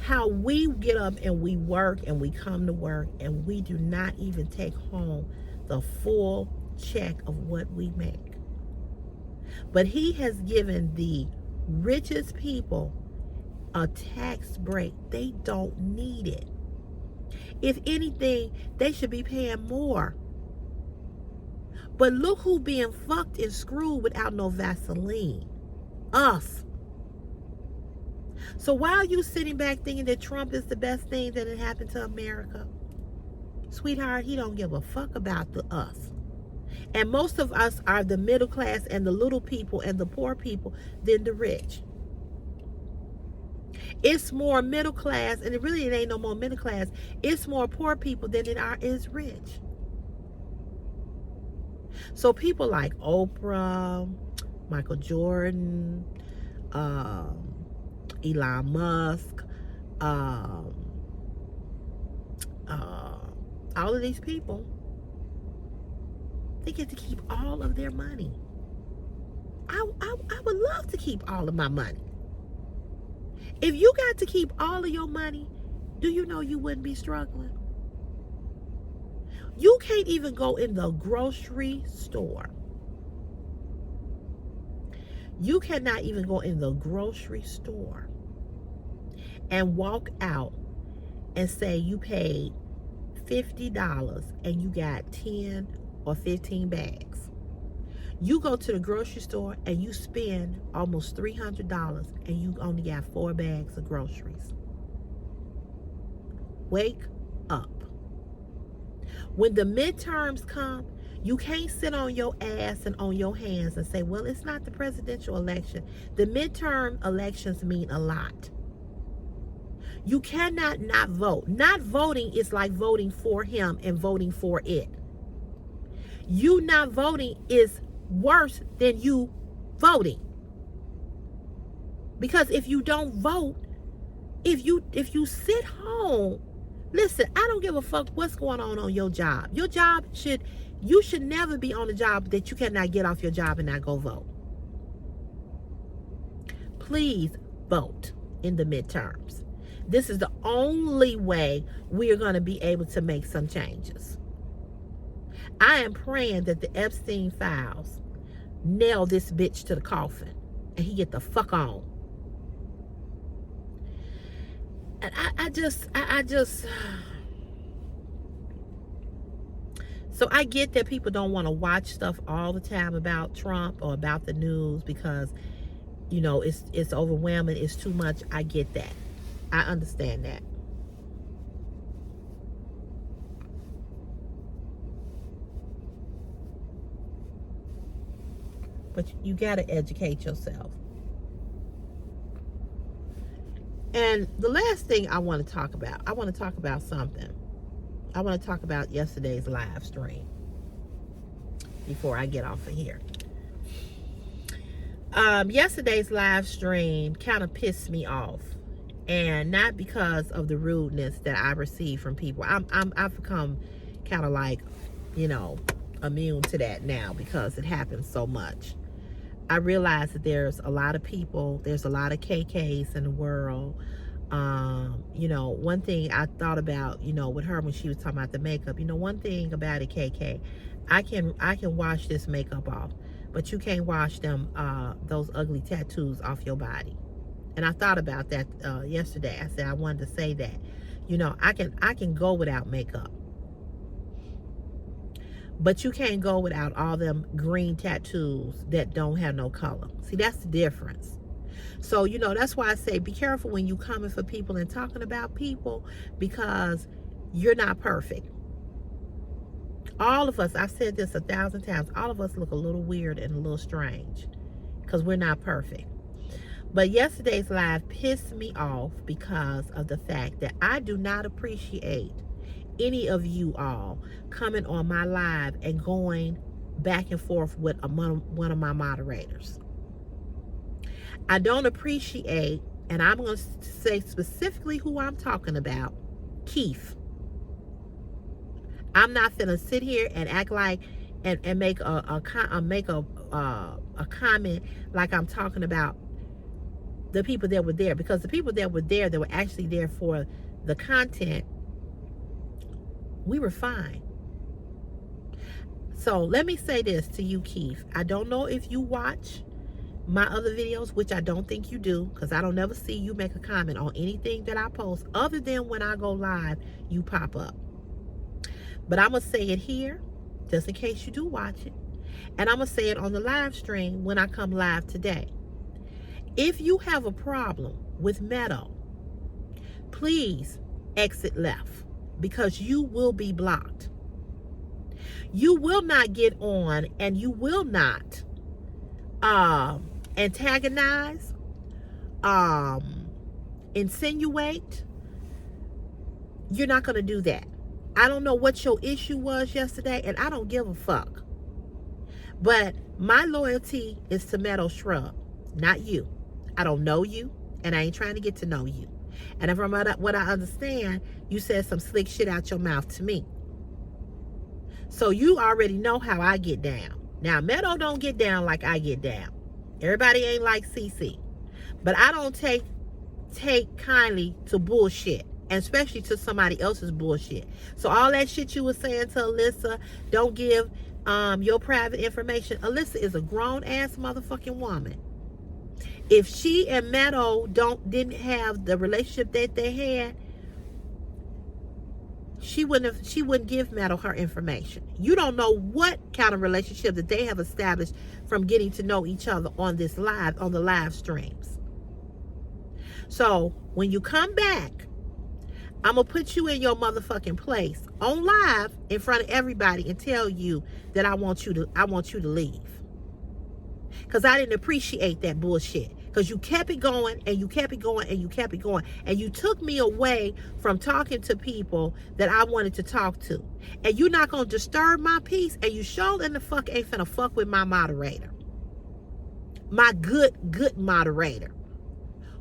How we get up and we work and we come to work and we do not even take home the full check of what we make. But he has given the richest people a tax break. They don't need it. If anything, they should be paying more. But look who being fucked and screwed without no Vaseline. Us. So while you sitting back thinking that Trump is the best thing that had happened to America, sweetheart, he don't give a fuck about us. And most of us are the middle class and the little people and the poor people than the rich. It's more middle class, and it ain't no more middle class. It's more poor people than it is rich. So people like Oprah, Michael Jordan, Elon Musk, all of these people, they get to keep all of their money. I would love to keep all of my money. If you got to keep all of your money, do you know you wouldn't be struggling? You can't even go in the grocery store. You cannot even go in the grocery store and walk out and say you paid $50 and you got 10 or 15 bags. You go to the grocery store and you spend almost $300 and you only got 4 bags of groceries. Wake up. When the midterms come, you can't sit on your ass and on your hands and say, well, it's not the presidential election. The midterm elections mean a lot. You cannot not vote. Not voting is like voting for him and voting for it. You not voting is worse than you voting. Because if you don't vote, if you sit home, listen, I don't give a fuck what's going on your job. Your job you should never be on a job that you cannot get off your job and not go vote. Please vote in the midterms. This is the only way we are going to be able to make some changes. I am praying that the Epstein files nail this bitch to the coffin and he get the fuck on. And I just so I get that people don't want to watch stuff all the time about Trump or about the news because, you know, it's overwhelming, it's too much. I get that. I understand that. But you got to educate yourself. And the last thing I want to talk about something. I want to talk about yesterday's live stream before I get off of here. Yesterday's live stream kind of pissed me off. And not because of the rudeness that I receive from people. I've become kind of like, immune to that now because it happens so much. I realize that there's a lot of people, there's a lot of KKs in the world. One thing I thought about, with her when she was talking about the makeup, one thing about it, KK, I can wash this makeup off, but you can't wash those ugly tattoos off your body. And I thought about that yesterday. I said I wanted to say that, I can go without makeup, but you can't go without all them green tattoos that don't have no color. See, that's the difference. So, that's why I say be careful when you coming for people and talking about people, because you're not perfect. All of us, I've said this 1,000 times, all of us look a little weird and a little strange because we're not perfect. But yesterday's live pissed me off because of the fact that I do not appreciate any of you all coming on my live and going back and forth with one of my moderators. I don't appreciate, and I'm going to say specifically who I'm talking about, Keith. I'm not gonna sit here and act like and make a comment like I'm talking about the people that were there, because the people that were there that were actually there for the content, we were fine. So let me say this to you, Keith. I don't know if you watch my other videos, which I don't think you do, because I don't never see you make a comment on anything that I post other than when I go live, you pop up. But I'm going to say it here, just in case you do watch it. And I'm going to say it on the live stream when I come live today. If you have a problem with Meadow, please exit left, because you will be blocked. You will not get on, and you will not antagonize, insinuate. You're not going to do that. I don't know what your issue was yesterday, and I don't give a fuck. But my loyalty is to Meadow Shrub, not you. I don't know you, and I ain't trying to get to know you. And from what I understand, you said some slick shit out your mouth to me. So you already know how I get down. Now, Meadow don't get down like I get down. Everybody ain't like CC. But I don't take kindly to bullshit, and especially to somebody else's bullshit. So all that shit you were saying to Alyssa, don't give your private information. Alyssa is a grown-ass motherfucking woman. If she and Meadow didn't have the relationship that they had, she wouldn't give Meadow her information. You don't know what kind of relationship that they have established from getting to know each other on the live streams. So when you come back, I'm going to put you in your motherfucking place on live in front of everybody and tell you that I want you to leave. Because I didn't appreciate that bullshit. Because you kept it going, and you kept it going, and you kept it going. And you took me away from talking to people that I wanted to talk to. And you're not going to disturb my peace, and you sure in the fuck ain't finna fuck with my moderator. My good moderator,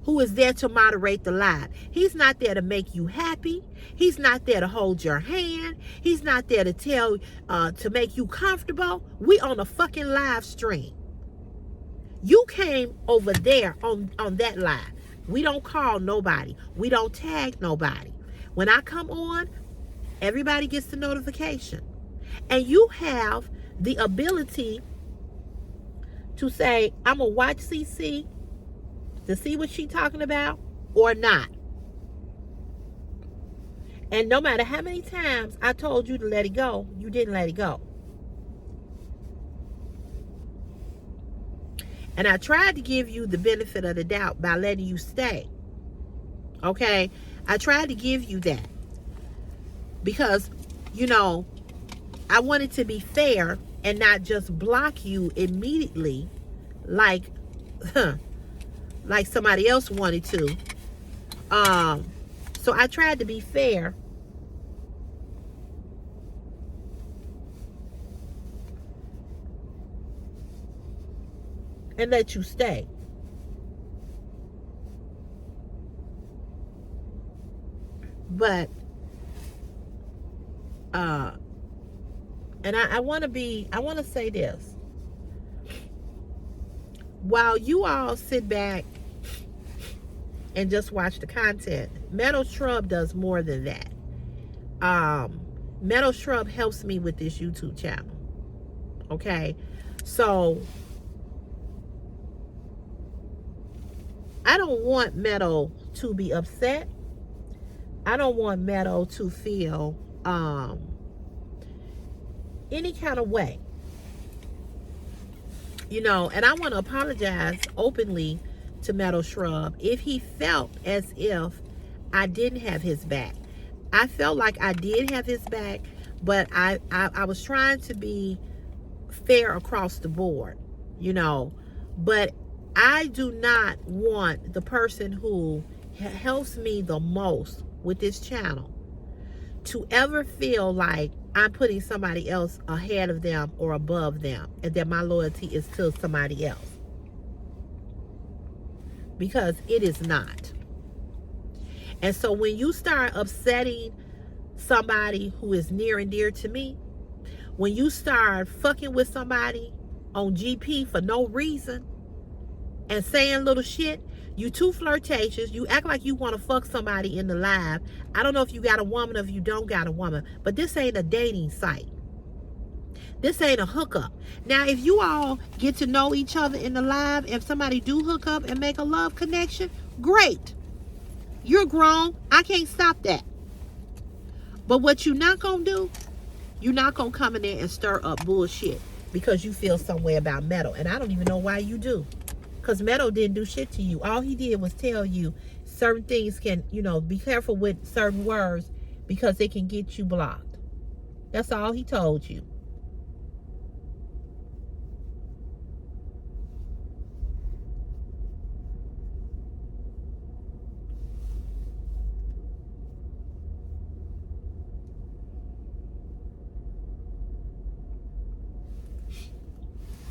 who is there to moderate the live. He's not there to make you happy. He's not there to hold your hand. He's not there to to make you comfortable. We on a fucking live stream. You came over there on that live. We don't call nobody. We don't tag nobody. When I come on, everybody gets the notification. And you have the ability to say, I'm going to watch CC to see what she's talking about or not. And no matter how many times I told you to let it go, you didn't let it go. And I tried to give you the benefit of the doubt by letting you stay. Okay? I tried to give you that. Because, I wanted to be fair and not just block you immediately like somebody else wanted to. So I tried to be fair. And let you stay. But and I want to say this. While you all sit back and just watch the content, Meadow Shrub does more than that. Meadow Shrub helps me with this YouTube channel. Okay? So I don't want Meadow to be upset. I don't want Meadow to feel any kind of way. You know, and I want to apologize openly to Meadow Shrub if he felt as if I didn't have his back. I felt like I did have his back, but I was trying to be fair across the board, you know. But I do not want the person who helps me the most with this channel to ever feel like I'm putting somebody else ahead of them or above them, and that my loyalty is to somebody else. Because it is not. And so when you start upsetting somebody who is near and dear to me, when you start fucking with somebody on GP for no reason and saying little shit, you too flirtatious. You act like you want to fuck somebody in the live. I don't know if you got a woman or if you don't got a woman, but this ain't a dating site. This ain't a hookup. Now, if you all get to know each other in the live, if somebody do hook up and make a love connection, great. You're grown. I can't stop that. But what you're not going to do, you're not going to come in there and stir up bullshit because you feel some way about Meadow. And I don't even know why you do. Because Meadow didn't do shit to you. All he did was tell you certain things can, you know, be careful with certain words because they can get you blocked. That's all he told you.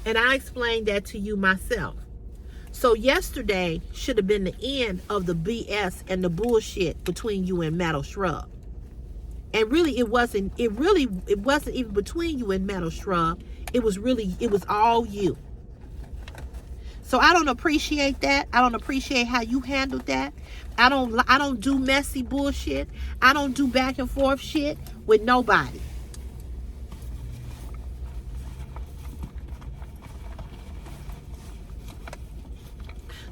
And I explained that to you myself. So yesterday should have been the end of the BS and the bullshit between you and Meadow Shrub. And really it wasn't even between you and Meadow Shrub. It was all you. So I don't appreciate that. I don't appreciate how you handled that. I don't do messy bullshit. I don't do back and forth shit with nobody.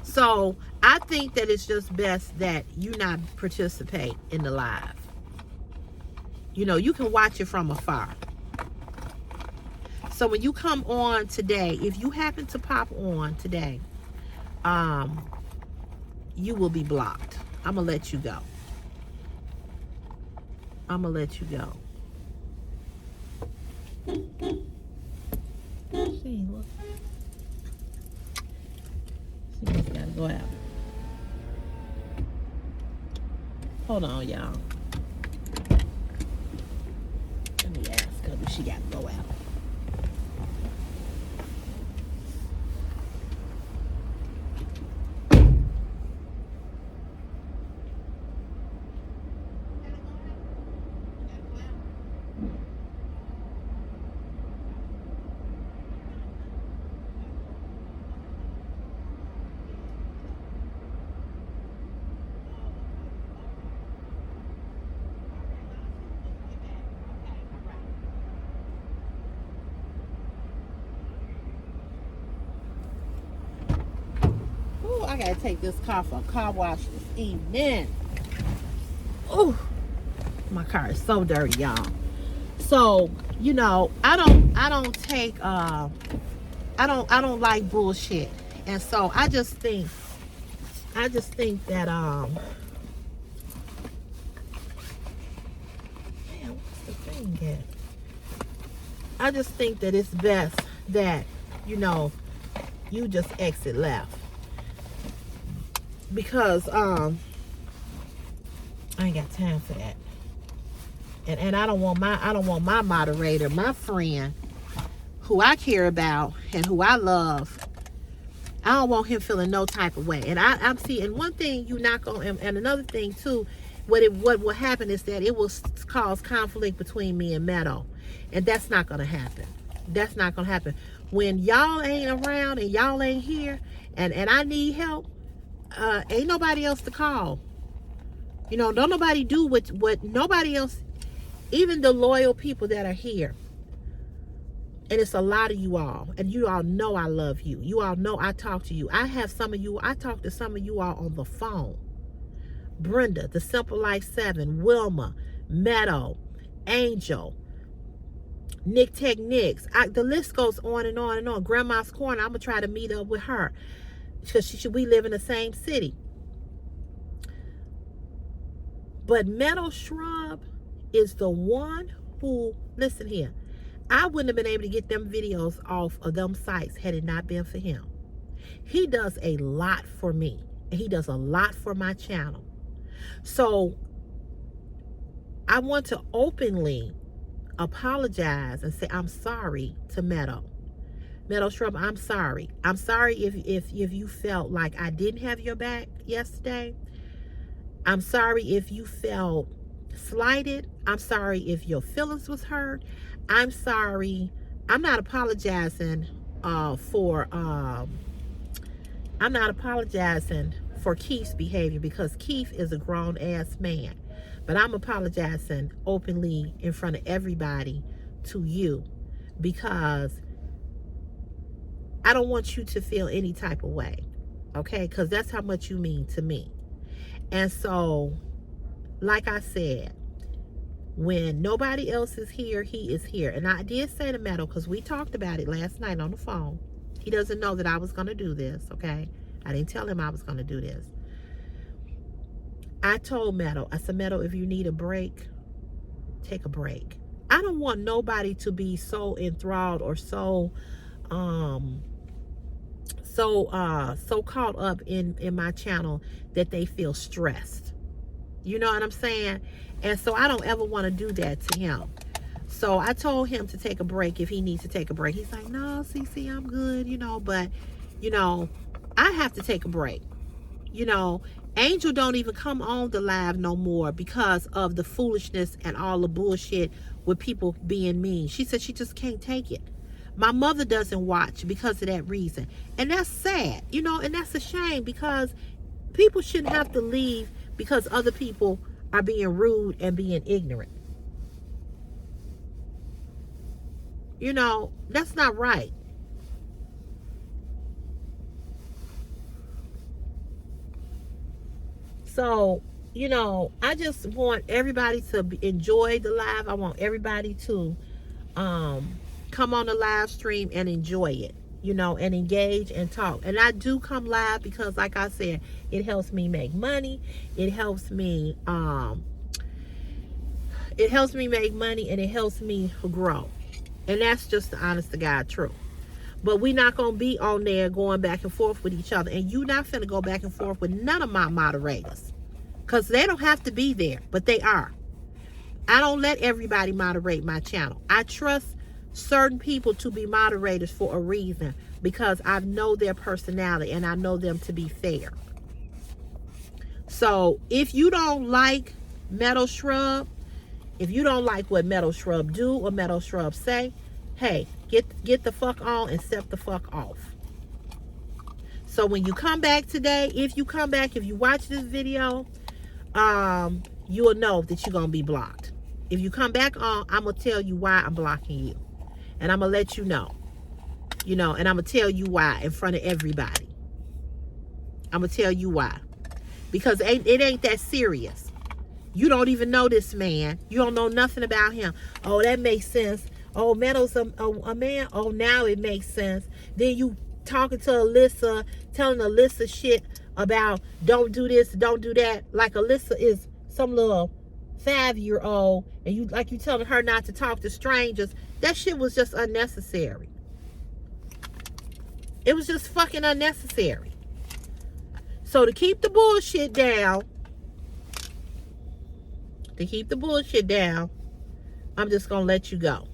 So I think that it's just best that you not participate in the live. You know, you can watch it from afar. So when you come on today, if you happen to pop on today, you will be blocked. I'm gonna let you go. I'm gonna let you go. See, look. She just gotta go out. Hold on, y'all. Let me ask her if she gotta go out. I gotta take this car for a car wash this evening. Oh, my car is so dirty, y'all. So, you know, I don't take I don't like bullshit. And so I just think that damn, what's the thing at? I just think that it's best that, you know, you just exit left. Because I ain't got time for that. And I don't want my moderator, my friend, who I care about and who I love, I don't want him feeling no type of way. And I'm seeing one thing you not gonna, and another thing too, what will happen is that it will cause conflict between me and Meadow, and that's not gonna happen. That's not gonna happen. When y'all ain't around and y'all ain't here, and I need help, ain't nobody else to call. You know, don't nobody do what nobody else, even the loyal people that are here. And it's a lot of you all, and you all know I love you. You all know I talk to you. I talk to some of you all on the phone. Brenda, the Simple Life 7, Wilma, Meadow, Angel, Nick Tech Nicks. The list goes on and on and on. Grandma's Corner, I'm going to try to meet up with her because we live in the same city. But Meadow Shrub is the one who, listen here, I wouldn't have been able to get them videos off of them sites had it not been for him. He does a lot for me, and he does a lot for my channel. So I want to openly apologize and say I'm sorry to Meadow. Meadow Shrub, I'm sorry. I'm sorry if you felt like I didn't have your back yesterday. I'm sorry if you felt slighted. I'm sorry if your feelings was hurt. I'm sorry. I'm not apologizing for Keith's behavior, because Keith is a grown ass man. But I'm apologizing openly in front of everybody to you, because I don't want you to feel any type of way. Okay? Because that's how much you mean to me. And so, like I said, when nobody else is here, he is here. And I did say to Meadow, because we talked about it last night on the phone. He doesn't know that I was going to do this, okay? I didn't tell him I was going to do this. I told Meadow, I said, Meadow, if you need a break, take a break. I don't want nobody to be so enthralled or so caught up in my channel that they feel stressed. You know what I'm saying? And so I don't ever want to do that to him. So I told him to take a break if he needs to take a break. He's like, no, CC, I'm good, you know, but, you know, I have to take a break. You know, Angel don't even come on the live no more because of the foolishness and all the bullshit with people being mean. She said she just can't take it. My mother doesn't watch because of that reason. And that's sad, you know, and that's a shame, because people shouldn't have to leave because other people are being rude and being ignorant. You know, that's not right. So, you know, I just want everybody to enjoy the live. I want everybody to come on the live stream and enjoy it, you know, and engage and talk. And I do come live because, like I said, it helps me make money. It helps me make money, and it helps me grow. And that's just the honest to God truth. But we're not going to be on there going back and forth with each other. And you're not finna go back and forth with none of my moderators, because they don't have to be there, but they are. I don't let everybody moderate my channel. I trust certain people to be moderators for a reason, because I know their personality and I know them to be fair. So if you don't like Meadow Shrub, if you don't like what Meadow Shrub do or Meadow Shrub say, hey, get the fuck on and step the fuck off. So when you come back today, if you watch this video, you will know that you're going to be blocked. If you come back on, I'm going to tell you why I'm blocking you. And I'm going to let you know. You know, and I'm going to tell you why in front of everybody. I'm going to tell you why. Because it ain't that serious. You don't even know this man. You don't know nothing about him. Oh, that makes sense. Oh, Meadow's a man. Oh, now it makes sense. Then you talking to Alyssa, telling Alyssa shit about don't do this, don't do that. Like Alyssa is some little 5-year-old, and you telling her not to talk to strangers. That shit was just unnecessary. It was just fucking unnecessary. So to keep the bullshit down, I'm just gonna let you go.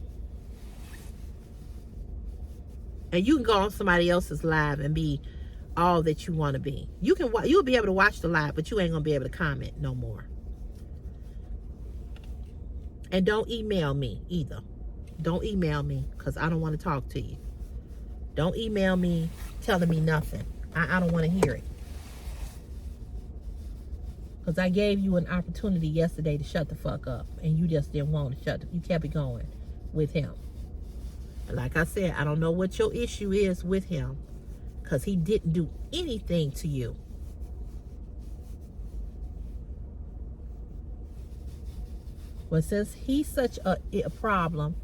And you can go on somebody else's live and be all that you want to be. You'll be able to watch the live, but you ain't gonna be able to comment no more. And don't email me either. Don't email me because I don't want to talk to you. Don't email me telling me nothing. I don't want to hear it. Because I gave you an opportunity yesterday to shut the fuck up. And you just didn't want to shut. You kept it going with him. And like I said, I don't know what your issue is with him. Because he didn't do anything to you. But since he's such a problem,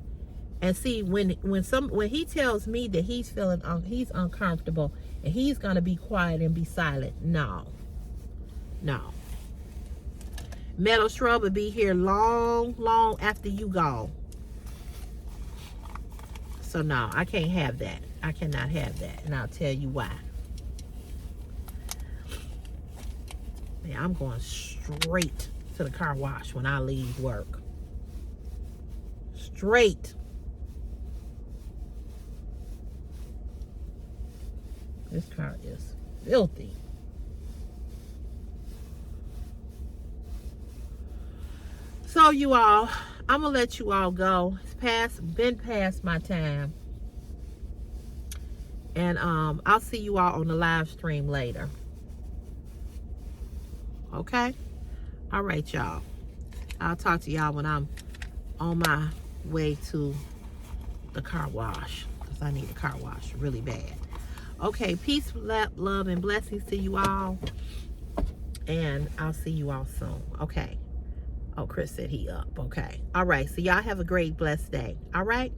and see, when he tells me that he's feeling he's uncomfortable and he's gonna be quiet and be silent, no. Metal Shrub will be here long after you go. So no, I can't have that. I cannot have that, and I'll tell you why. Yeah, I'm going straight to the car wash when I leave work. Straight. This car is filthy. So you all, I'm gonna let you all go. It's been past my time. And I'll see you all on the live stream later. Okay? All right, y'all. I'll talk to y'all when I'm on my way to the car wash. Because I need a car wash really bad. Okay, peace, love, and blessings to you all. And I'll see you all soon. Okay. Oh, Chris said he up. Okay. All right. So y'all have a great, blessed day. All right.